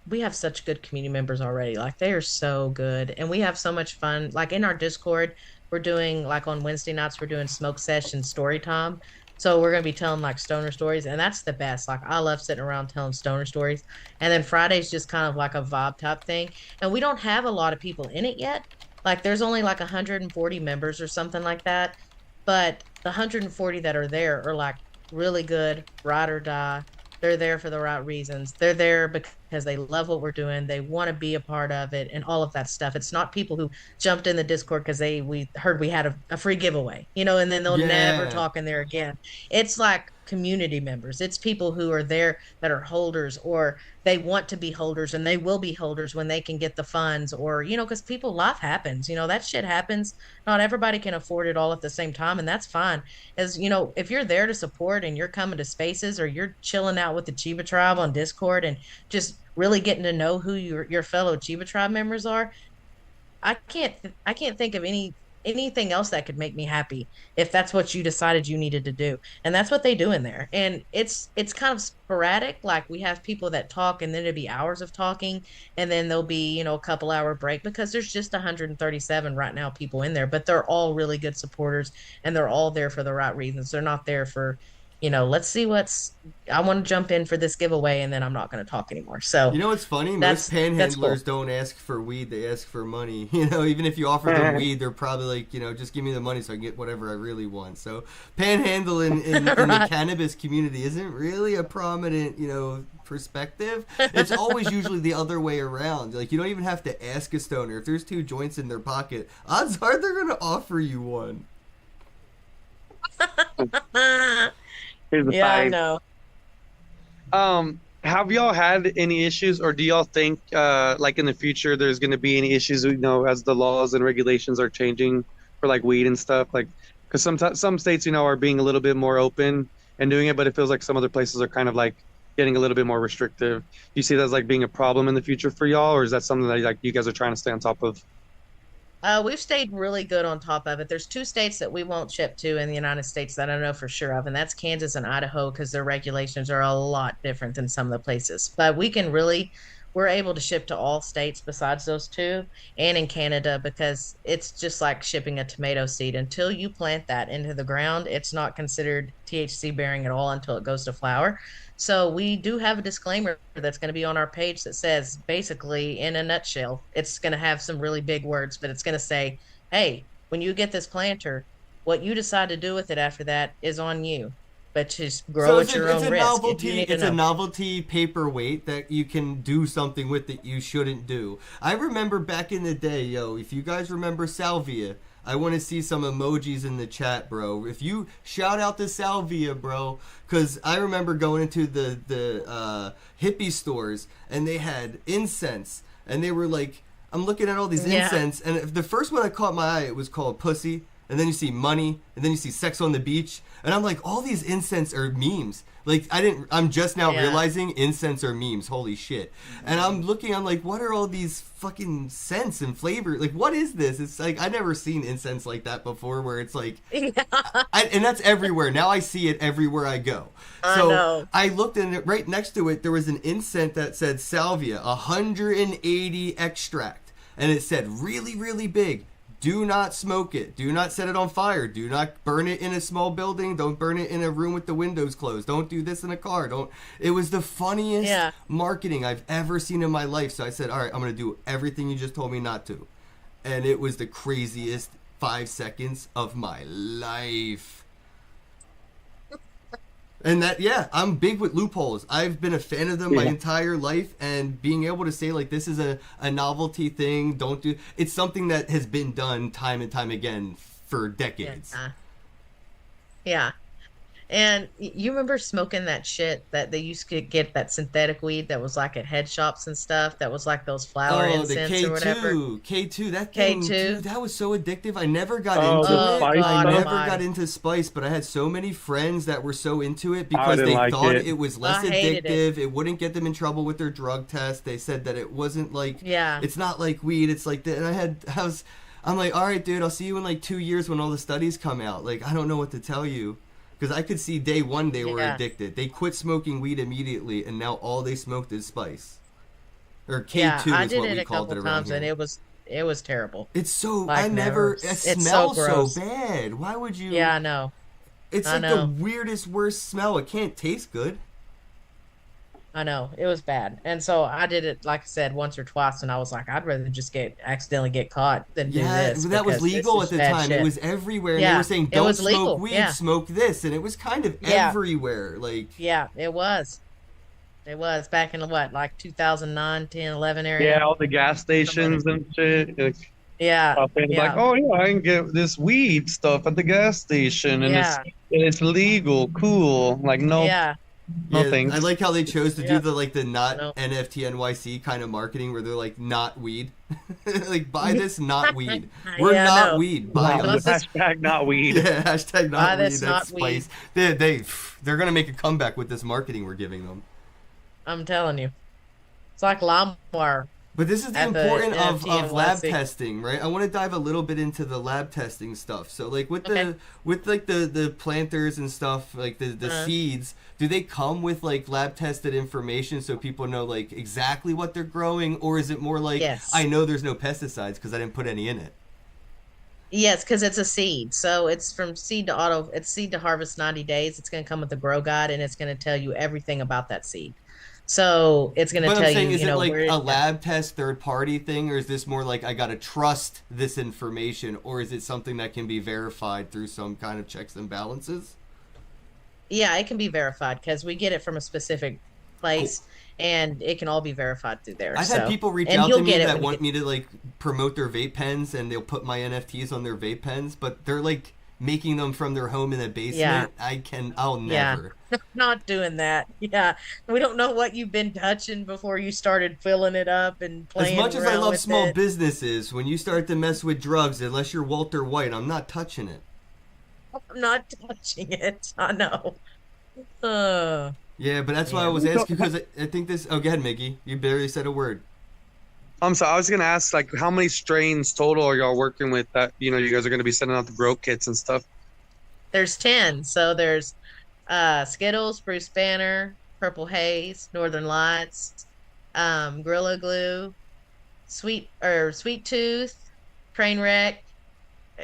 we have such good community members already. Like they are so good. And we have so much fun. Like in our Discord, we're doing on Wednesday nights, we're doing smoke session story time. So we're going to be telling stoner stories, and that's the best. I love sitting around telling stoner stories. And then Friday's just kind of like a vibe type thing. And we don't have a lot of people in it yet. There's only 140 members or something like that. But the 140 that are there are really good, ride or die. They're there for the right reasons. They're there because they love what we're doing. They want to be a part of it and all of that stuff. It's not people who jumped in the Discord because we heard we had a free giveaway, and then they'll never Yeah. talk in there again. It's like community members. It's people who are there that are holders, or they want to be holders, and they will be holders when they can get the funds, or because people, life happens. That shit happens. Not everybody can afford it all at the same time, and that's fine. As if you're there to support and you're coming to spaces, or you're chilling out with the Chiba tribe on Discord and just really getting to know who your fellow Chiba tribe members are, I can't think of anything else that could make me happy if that's what you decided you needed to do. And that's what they do in there. And it's kind of sporadic. Like, we have people that talk, and then it'll be hours of talking, and then there'll be, a couple hour break, because there's just 137 right now people in there, but they're all really good supporters, and they're all there for the right reasons. They're not there for, let's see I want to jump in for this giveaway, and then I'm not going to talk anymore. So You know what's funny? Most that's cool. panhandlers don't ask for weed; they ask for money. Even if you offer them weed, they're probably like, just give me the money so I can get whatever I really want. So, panhandling in the Right. cannabis community isn't really a prominent, perspective. It's always usually the other way around. Like, you don't even have to ask a stoner if there's 2 joints in their pocket. Odds are they're gonna offer you one. Here's the Yeah, I five. know. Have y'all had any issues, or do y'all think, like in the future, there's going to be any issues, as the laws and regulations are changing for like weed and stuff? Like, because some states, are being a little bit more open and doing it, but it feels like some other places are kind of like getting a little bit more restrictive. Do you see that as like being a problem in the future for y'all, or is that something that like you guys are trying to stay on top of? We've stayed really good on top of it. There's 2 states that we won't ship to in the United States that I know for sure of, and that's Kansas and Idaho, because their regulations are a lot different than some of the places. But we're able to ship to all states besides those 2, and in Canada, because it's just like shipping a tomato seed. Until you plant that into the ground, it's not considered THC bearing at all until it goes to flower. So we do have a disclaimer that's going to be on our page that says, basically, in a nutshell, it's going to have some really big words, but it's going to say, hey, when you get this planter, what you decide to do with it after that is on you, but just grow at your own risk. You need to It's a know. novelty paperweight that you can do something with that you shouldn't do. I remember back in the day, if you guys remember salvia, I want to see some emojis in the chat, bro. If you shout out to salvia, bro, because I remember going into the hippie stores, and they had incense, and they were like, I'm looking at all these Yeah. incense, and the first one that caught my eye, it was called Pussy, and then you see Money, and then you see Sex on the Beach, and I'm like, all these incense are memes. Like, I'm just now Yeah. realizing incense are memes. Holy shit. And I'm like, what are all these fucking scents and flavor? Like, what is this? It's like, I've never seen incense like that before, where it's like, and that's everywhere. Now I see it everywhere I go. I So know. I looked, and right next to it, there was an incense that said salvia, 180 extract. And it said really, really big, do not smoke it. Do not set it on fire. Do not burn it in a small building. Don't burn it in a room with the windows closed. Don't do this in a car. Don't. It was the funniest Yeah. marketing I've ever seen in my life. So I said, all right, I'm going to do everything you just told me not to. And it was the craziest 5 seconds of my life. And that, yeah, I'm big with loopholes. I've been a fan of them my entire life, and being able to say, like, this is a novelty thing, don't do, it's something that has been done time and time again for decades. Yeah. And you remember smoking that shit that they used to get, that synthetic weed that was like at head shops and stuff, that was like those flower Oh, the incense or whatever? K2, that thing, K2. dude, that was so addictive. I never got Oh, into the it. spice I stuff? never my. got into spice, but I had so many friends that were so into it I because didn't they like thought it. it was less I hated addictive. It wouldn't get them in trouble with their drug test. They said that it wasn't like, Yeah. it's not like weed. It's like that. And I'm like, all right, dude, I'll see you in like 2 years when all the studies come out. Like, I don't know what to tell you. Because I could see day one they were Yeah. addicted. They quit smoking weed immediately, and now all they smoked is spice. Or K2 Yeah, I is did what it we a called couple it around times, here. and it was terrible. It's so, Like, I never, never. it It's smells so so gross. bad. Why would you? Yeah, I know. It's I like know. the weirdest, worst smell. It can't taste good. I know it was bad, and so I did it like I said once or twice, and I was like, I'd rather just get accidentally get caught than do Yeah, this but that was because this legal is at the bad time. It shit. was everywhere, and they were Yeah, saying, it "Don't was smoke legal. weed, Yeah, smoke this," and it was kind of yeah, everywhere. Like, yeah. It was. It was back in the what, like 2009, 10, 11 Yeah, area. all the gas Somebody. stations and shit. Yeah, Like, yeah, oh yeah, I can get this weed stuff at the gas station, and yeah, it's legal, cool. Like, nope, yeah. no yeah, I thanks. like how they chose to do Yep. the like the not No. NFT NYC kind of marketing where they're like not weed, like buy this not weed. We're Yeah, not no. weed. Buy Not, Plus us. this, hashtag not weed. Yeah, hashtag buy not weed. this That's not weed. spice. They're gonna make a comeback with this marketing we're giving them. I'm telling you. It's like LimeWire But this is the at the important NFT of lab NYC. testing, right? I want to dive a little bit into the lab testing stuff. So like Okay. with like the planters and stuff, like the Uh-huh. seeds, do they come with like lab tested information so people know like exactly what they're growing, or is it more like Yes. I know there's no pesticides because I didn't put any in it? Yes, because it's a seed. So it's from seed to auto, it's seed to harvest 90 days. It's going to come with the grow guide and it's going to tell you everything about that seed. So it's going to But I'm tell saying, you, is you it know, like where a lab test third party thing, or is this more like I gotta trust this information, or is it something that can be verified through some kind of checks and balances? yeah, it can be verified because we get it from a specific place and it can all be verified through there. I've So, had people reach and out you'll to me get it that when you want get, me to like promote their vape pens, and they'll put my NFTs on their vape pens, but they're like making them from their home in a basement. I'll yeah, never. not doing that. Yeah. We don't know what you've been touching before you started filling it up and As playing much as I around love with small it. businesses, when you start to mess with drugs, unless you're Walter White, I'm not touching it. I'm not touching it. I know. Uh, Yeah, but that's why I yeah. was asking because I think this. Oh, go ahead, Miggy. You barely said a word. I'm sorry, I was gonna ask like how many strains total are y'all working with that you guys are gonna be sending out the grow kits and stuff. There's 10. So there's Skittles, Bruce Banner, Purple Haze, Northern Lights, Gorilla Glue, Sweet Tooth, Trainwreck.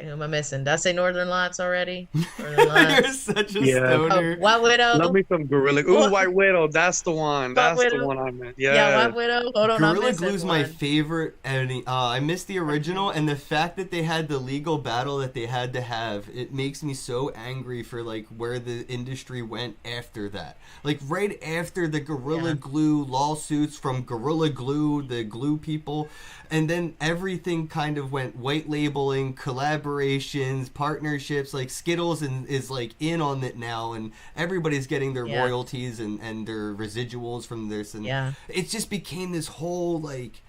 Who am I missing? Did I say Northern Lights already? Northern You're Lights. such a Yeah. Oh, stoner. White Love Widow. me some Gorilla. Ooh, What? White Widow. That's the one. White That's the Widow. one I meant. Yeah, Yeah. White Widow. Hold on, I'm Gorilla missing Glue's my one. favorite. I missed the original, and the fact that they had the legal battle that they had to have, it makes me so angry for like where the industry went after that. Like right after the Gorilla Yeah. Glue lawsuits from Gorilla Glue, the glue people, and then everything kind of went white labeling, collaborations, partnerships. Like Skittles is like in on it now, and everybody's getting their Yeah. royalties and their residuals from this, and Yeah. it just became this whole like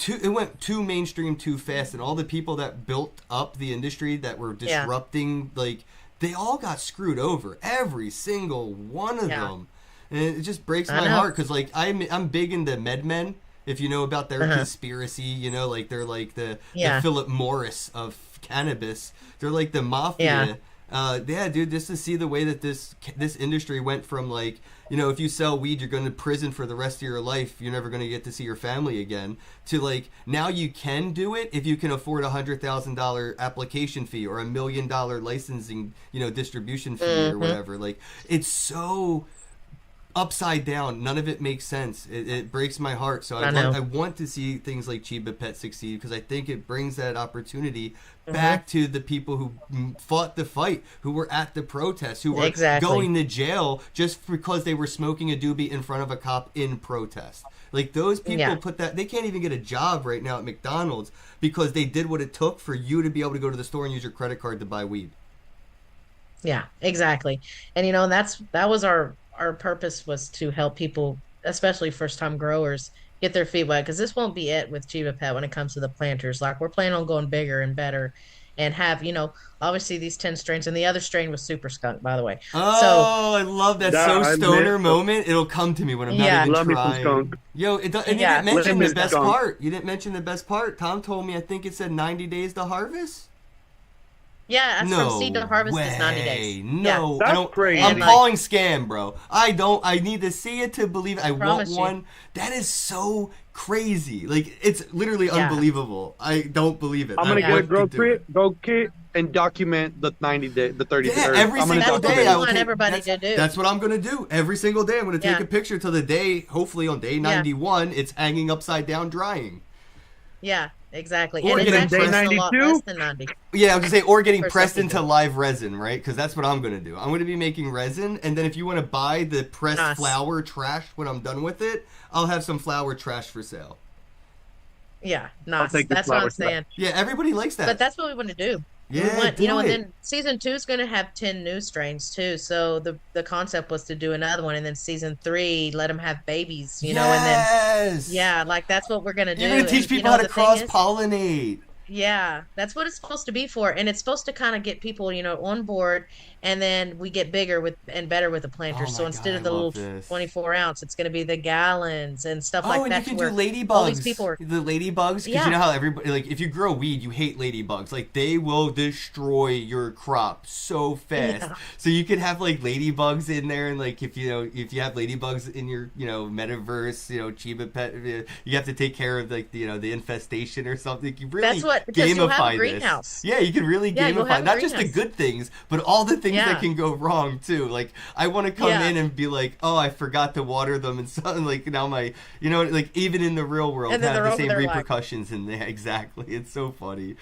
it went too mainstream too fast, and all the people that built up the industry that were Yeah. disrupting, like they all got screwed over, every single one of Yeah. them, and it just breaks I my know. heart because like I'm big into MedMen. If you know about their Uh-huh. conspiracy, like they're like the Yeah. Philip Morris of cannabis. They're like the mafia. Yeah. Yeah, dude, just to see the way that this industry went from like, if you sell weed, you're going to prison for the rest of your life. You're never going to get to see your family again. To like now you can do it if you can afford $100,000 application fee or $1 million licensing, distribution fee or Mhm. whatever. Like it's so upside down. None of it makes sense. It breaks my heart. So I know. I want to see things like Chiba Pet succeed because I think it brings that opportunity Mhm. back to the people who fought the fight, who were at the protests, who were Exactly. going to jail just because they were smoking a doobie in front of a cop in protest. Like those people Yeah. put that, they can't even get a job right now at McDonald's because they did what it took for you to be able to go to the store and use your credit card to buy weed. Yeah, exactly. And that was our purpose was to help people, especially first time growers, get their feet wet because this won't be it with Chiba Pet when it comes to the planters. Like we're planning on going bigger and better and have, obviously these 10 strains and the other strain was super skunk, by the way. Oh, I love that. Yeah, So I stoner miss- moment. It'll come to me when I'm Yeah. not even Love me some trying. skunk. Yo, and you Yeah. didn't mention Let me the best skunk. part. You didn't mention the best part. Tom told me I think it said 90 days to harvest. Yeah, that's No from seed to harvest is 90 way. days. No, That's I don't. crazy. I'm And, like- calling scam, bro. I don't. I need to see it to believe. I want promise you. one. That is so crazy. Like it's literally Yeah. unbelievable. I don't believe it. I'm I gonna get a want to grow do kit. it. Go kit. and document the 90-day, the 30 Yeah, or every I'm gonna single That's day what I we will want take. everybody That's, to do. that's what I'm gonna do every single day. I'm gonna take Yeah. a picture till the day. Hopefully on day 91, it's hanging upside down, drying. Yeah, exactly. Or And it's getting actually pressed. a lot 92? less than 90. Yeah, I was gonna say, or getting For some pressed into people. live resin, right? Because that's what I'm gonna do. I'm gonna be making resin, and then if you want to buy the pressed Nice. flour trash when I'm done with it, I'll have some flour trash for sale. Yeah, nice. take the That's what I'm flowers back. saying. Yeah, everybody likes that. But that's what we want to do. Yeah, We want, do and it. then season 2 is going to have 10 new strains too. So the concept was to do another one, and then season 3 let them have babies, and then Yes. yeah, like that's what we're gonna do. You're gonna teach And, people how to the thing cross is- pollinate. Yeah, that's what it's supposed to be for, and it's supposed to kind of get people, on board, and then we get bigger with and better with the planters. Oh So my instead God, of the I little love this. 24-ounce, it's going to be the gallons and stuff Oh, like and that. you can to do where ladybugs. all these people are, The ladybugs, because Yeah. you know how everybody, like, if you grow weed, you hate ladybugs. Like, they will destroy your crop so fast. Yeah. So you could have like ladybugs in there, and like if you have ladybugs in your metaverse, Chiba Pet, you have to take care of like the infestation or something. You really That's what- because you'll have a gamify greenhouse. this. Yeah, you can really Yeah, you'll gamify have a not just the greenhouse. good things, but all the things Yeah. that can go wrong too. Like I want to come Yeah. in and be like, oh, I forgot to water them, and something like now my like even in the real world And then have they're the over same there like- repercussions in there. Exactly, it's so funny.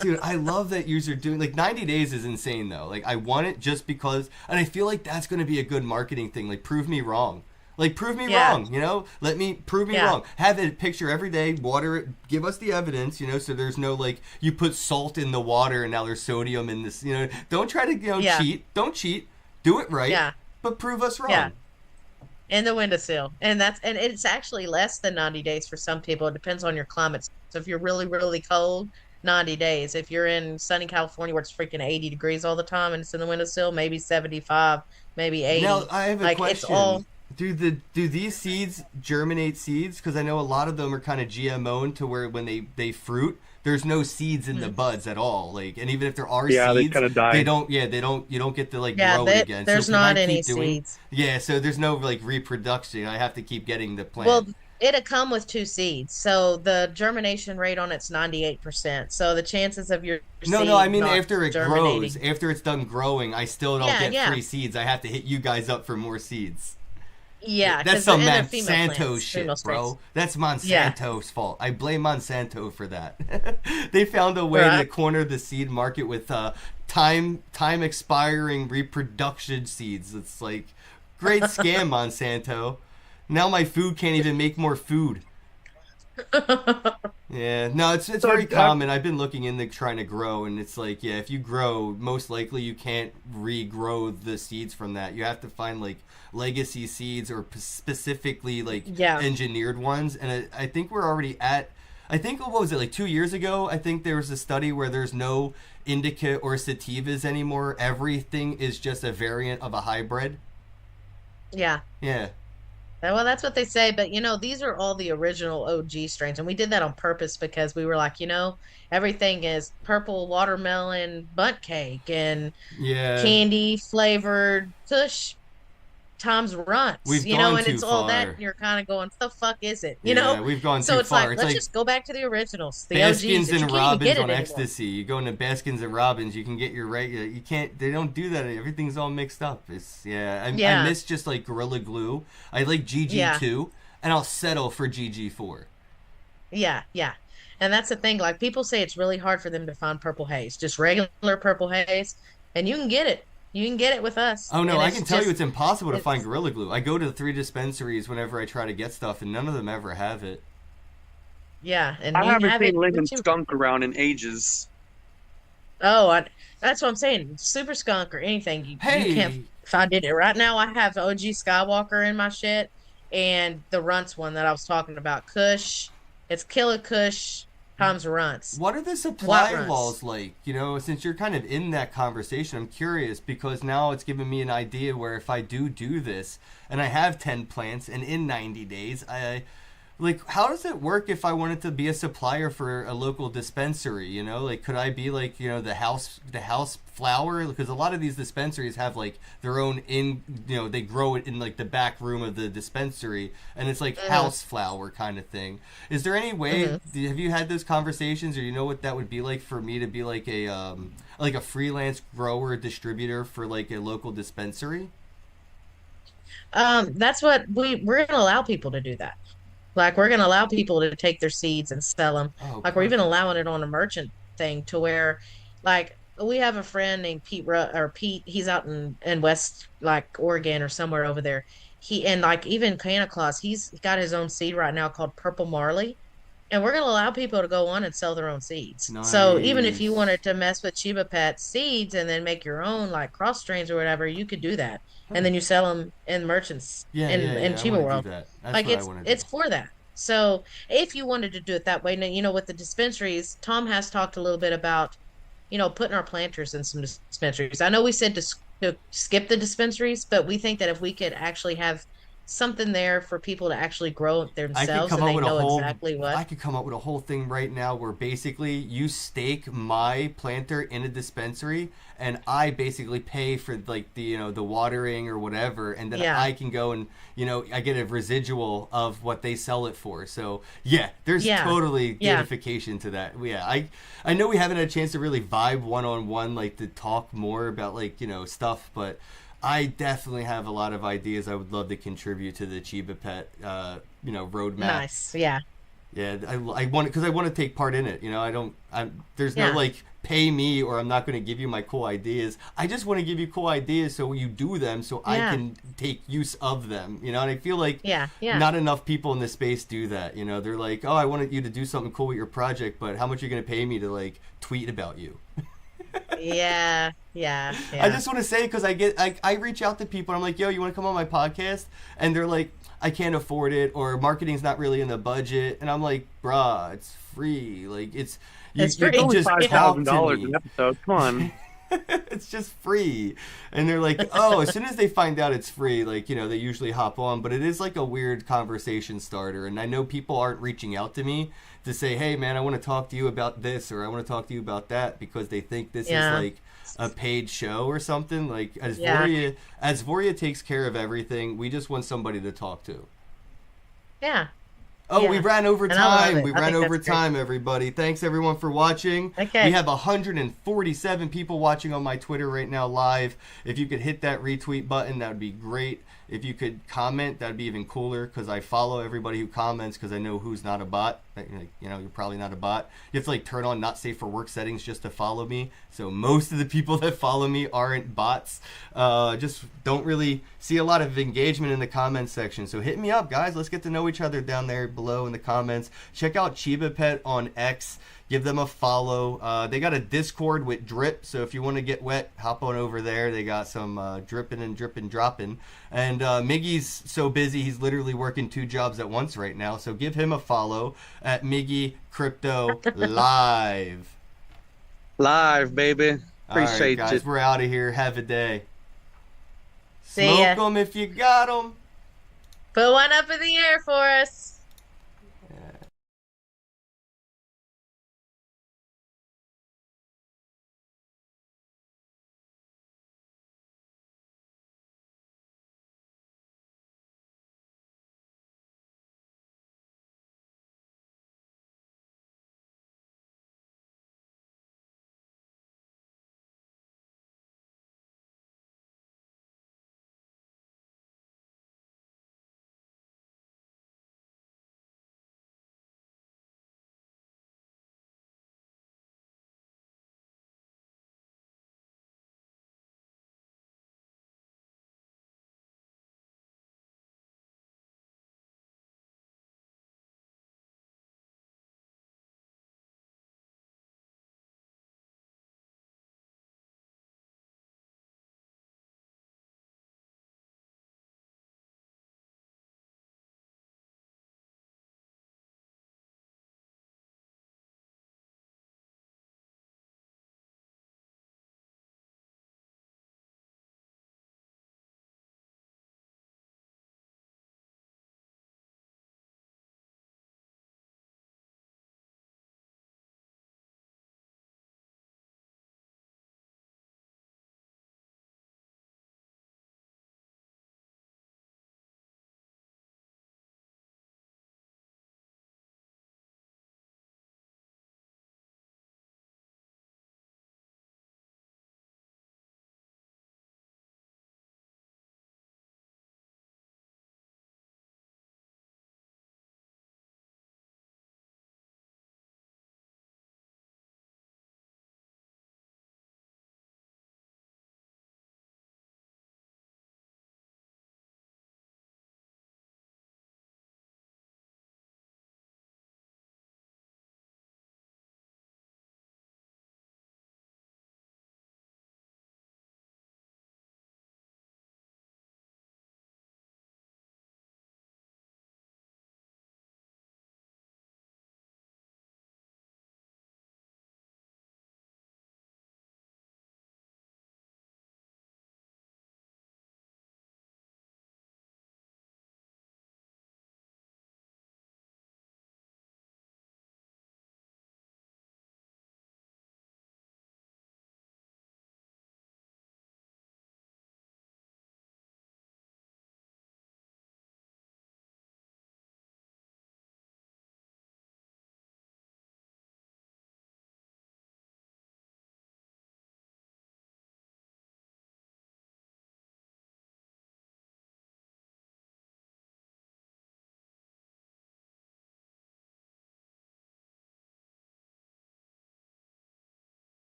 Dude, I love that you're doing like 90 days is insane though. Like I want it just because, and I feel like that's going to be a good marketing thing. Like prove me wrong. Like prove me Yeah. wrong, let me prove me Yeah. wrong. Have a picture every day, water it, give us the evidence, so there's no like you put salt in the water and now there's sodium in this, don't try to Yeah. cheat. Don't cheat. Do it right. Yeah. But prove us wrong. Yeah. in the windowsill, and it's actually less than 90 days for some people. It depends on your climate. So if you're really, really cold, 90 days. If you're in sunny California where it's freaking 80 degrees all the time and it's in the windowsill, maybe 75, maybe 80. Now I have a Like, question. it's all Do these seeds germinate seeds? Because I know a lot of them are kind of GMO'd to where when they fruit, there's no seeds in the Mm-hmm. buds at all. Like, and even if there are Yeah, they seeds, kinda die. they don't. Yeah, they don't. You don't get to like Yeah, grow it again. there's so can not I any keep doing, seeds. Yeah, so there's no like reproduction. I have to keep getting the plant. Well, it'll come with 2 seeds. So the germination rate on it's 98%. So the chances of your no, seed I mean not after it germinating- grows, after it's done growing, I still don't Yeah, get yeah. free seeds. I have to hit you guys up for more seeds. Yeah, That's 'cause some they're female Monsanto plants, shit, female bro. strains. That's Yeah. Monsanto's fault. I blame Monsanto for that. They found a way to Right. corner the seed market with time expiring reproduction seeds. It's like great scam, Monsanto. Now my food can't even make more food. Yeah, no, it's very common. I've been looking into trying to grow, and it's like, yeah, if you grow, most likely you can't regrow the seeds from that. You have to find like legacy seeds or specifically like Yeah. engineered ones. And I think we're already at, I think, what was it, like 2 years ago? I think there was a study where there's no indica or sativas anymore. Everything is just a variant of a hybrid. Yeah. Yeah. Well, that's what they say, but these are all the original OG strains, and we did that on purpose because we were like, everything is purple watermelon bunt cake and Yeah. candy flavored Kush times runts, We've gone and too it's all that, far. and you're kind of going, what the fuck is it, Yeah, we've gone So too it's far. like, It's let's like just go back to the originals, the OGs. Baskins that you and can't even Robbins get it on anymore. ecstasy. You go into Baskins and Robbins, you can get your regular. You can't. They don't do that. Everything's all mixed up. It's I Yeah. miss just like Gorilla Glue. I like GG2, and I'll settle for GG4. Yeah, yeah. And that's the thing. Like, people say it's really hard for them to find purple haze, just regular purple haze, and you can get it. You can get it with us. Oh no, And I it's can tell you just- it's impossible to it's- find Gorilla Glue. I go to the 3 dispensaries whenever I try to get stuff, and none of them ever have it. Yeah, and I you haven't have seen it. Lincoln but you- Skunk around in ages. Oh, that's what I'm saying. Super skunk or anything, you Hey. can't find it. Right now, I have OG Skywalker in my shit, and the Runts one that I was talking about, Kush. It's Killer Kush times Runts. What are the supply runs? walls like? Since you're kind of in that conversation, I'm curious because now it's given me an idea where if I do this and I have 10 plants and in 90 days, like, how does it work if I wanted to be a supplier for a local dispensary? You know, like, could I be like, you know, the house flower? Because a lot of these dispensaries have like their own you know, they grow it in like the back room of the dispensary, and it's like house flower kind of thing. Is there any way? Have you had those conversations, or you know what that would be like for me to be like a freelance grower distributor for like a local dispensary? That's what we're gonna allow people to do that. Like we're gonna allow people to take their seeds and sell them. Oh, Like we're even perfect. allowing it on a merchant thing to where, like we have a friend named Pete. He's out in West like Oregon or somewhere over there. He and like even Santa Claus, he's got his own seed right now called Purple Marley. And we're going to allow people to go on and sell their own seeds. So even if you Nice. wanted to mess with Chiba Pet seeds and then make your own like cross strains or whatever, you could do that. And then you sell them in merchants Yeah, yeah, in yeah. I Chiba want to do World. that. That's Like what I want to do. it's for that. So if you wanted to do it that way, now you know with the dispensaries, Tom has talked a little bit about, you know, putting our planters in some dispensaries. I know we said to skip the dispensaries, but we think that if we could actually have something there for people to actually grow I could themselves come and up they with a know whole exactly what. I could come up with a whole thing right now where basically you stake my planter in a dispensary and I basically pay for like the, you know, the watering or whatever, and then Yeah. I can go and, you know, I get a residual of what they sell it for. So yeah, there's Yeah. totally Yeah. gamification to that. Yeah, I know we haven't had a chance to really vibe one on one, like to talk more about like, you know, stuff, but I definitely have a lot of ideas I would love to contribute to the Chiba Pet, you know, roadmap. Nice. Yeah. Yeah, I want because I want to take part in it. You know, there's no Yeah. like pay me or I'm not going to give you my cool ideas. I just want to give you cool ideas so you do them so I Yeah. can take use of them. You know, and I feel like Yeah. Yeah. not enough people in this space do that. You know, they're like, oh, I wanted you to do something cool with your project, but how much are you going to pay me to like tweet about you? Yeah. Yeah. I Yeah. just want to say because I reach out to people. I'm like, yo, you want to come on my podcast? And they're like, I can't afford it, or marketing's not really in the budget. And I'm like, bruh, it's free. Like It's you free. can Only just five talk thousand to dollars me. an episode. Come on. It's just free. And they're like, oh, as soon as they find out it's free, like, you know, they usually hop on. But it is like a weird conversation starter. And I know people aren't reaching out to me to say, hey, man, I want to talk to you about this or I want to talk to you about that because they think this is Yeah. like a paid show or something. Like, Yeah. As Voria takes care of everything, we just want somebody to talk to. Yeah. Oh, Yeah. we ran over And I love time. it. We I ran think over that's great. time, everybody. Thanks, everyone, for watching. Okay. We have 147 people watching on my Twitter right now live. If you could hit that retweet button, that would be great. If you could comment, that would be even cooler because I follow everybody who comments because I know who's not a bot. You know, you're probably not a bot. You have to like turn on not safe for work settings just to follow me. So most of the people that follow me aren't bots. Just don't really see a lot of engagement in the comments section. So hit me up, guys. Let's get to know each other down there below in the comments. Check out Chiba Pet on X. Give them a follow. They got a Discord with Drip, so if you want to get wet, hop on over there. They got some dripping and dripping dropping. And Miggy's so busy, he's literally working 2 jobs at once right now. So give him a follow at Miggy Crypto Live. Live, baby. All right, Appreciate guys, it. we're out of here. Have a day. See ya. Smoke them if you got them. Put one up in the air for us.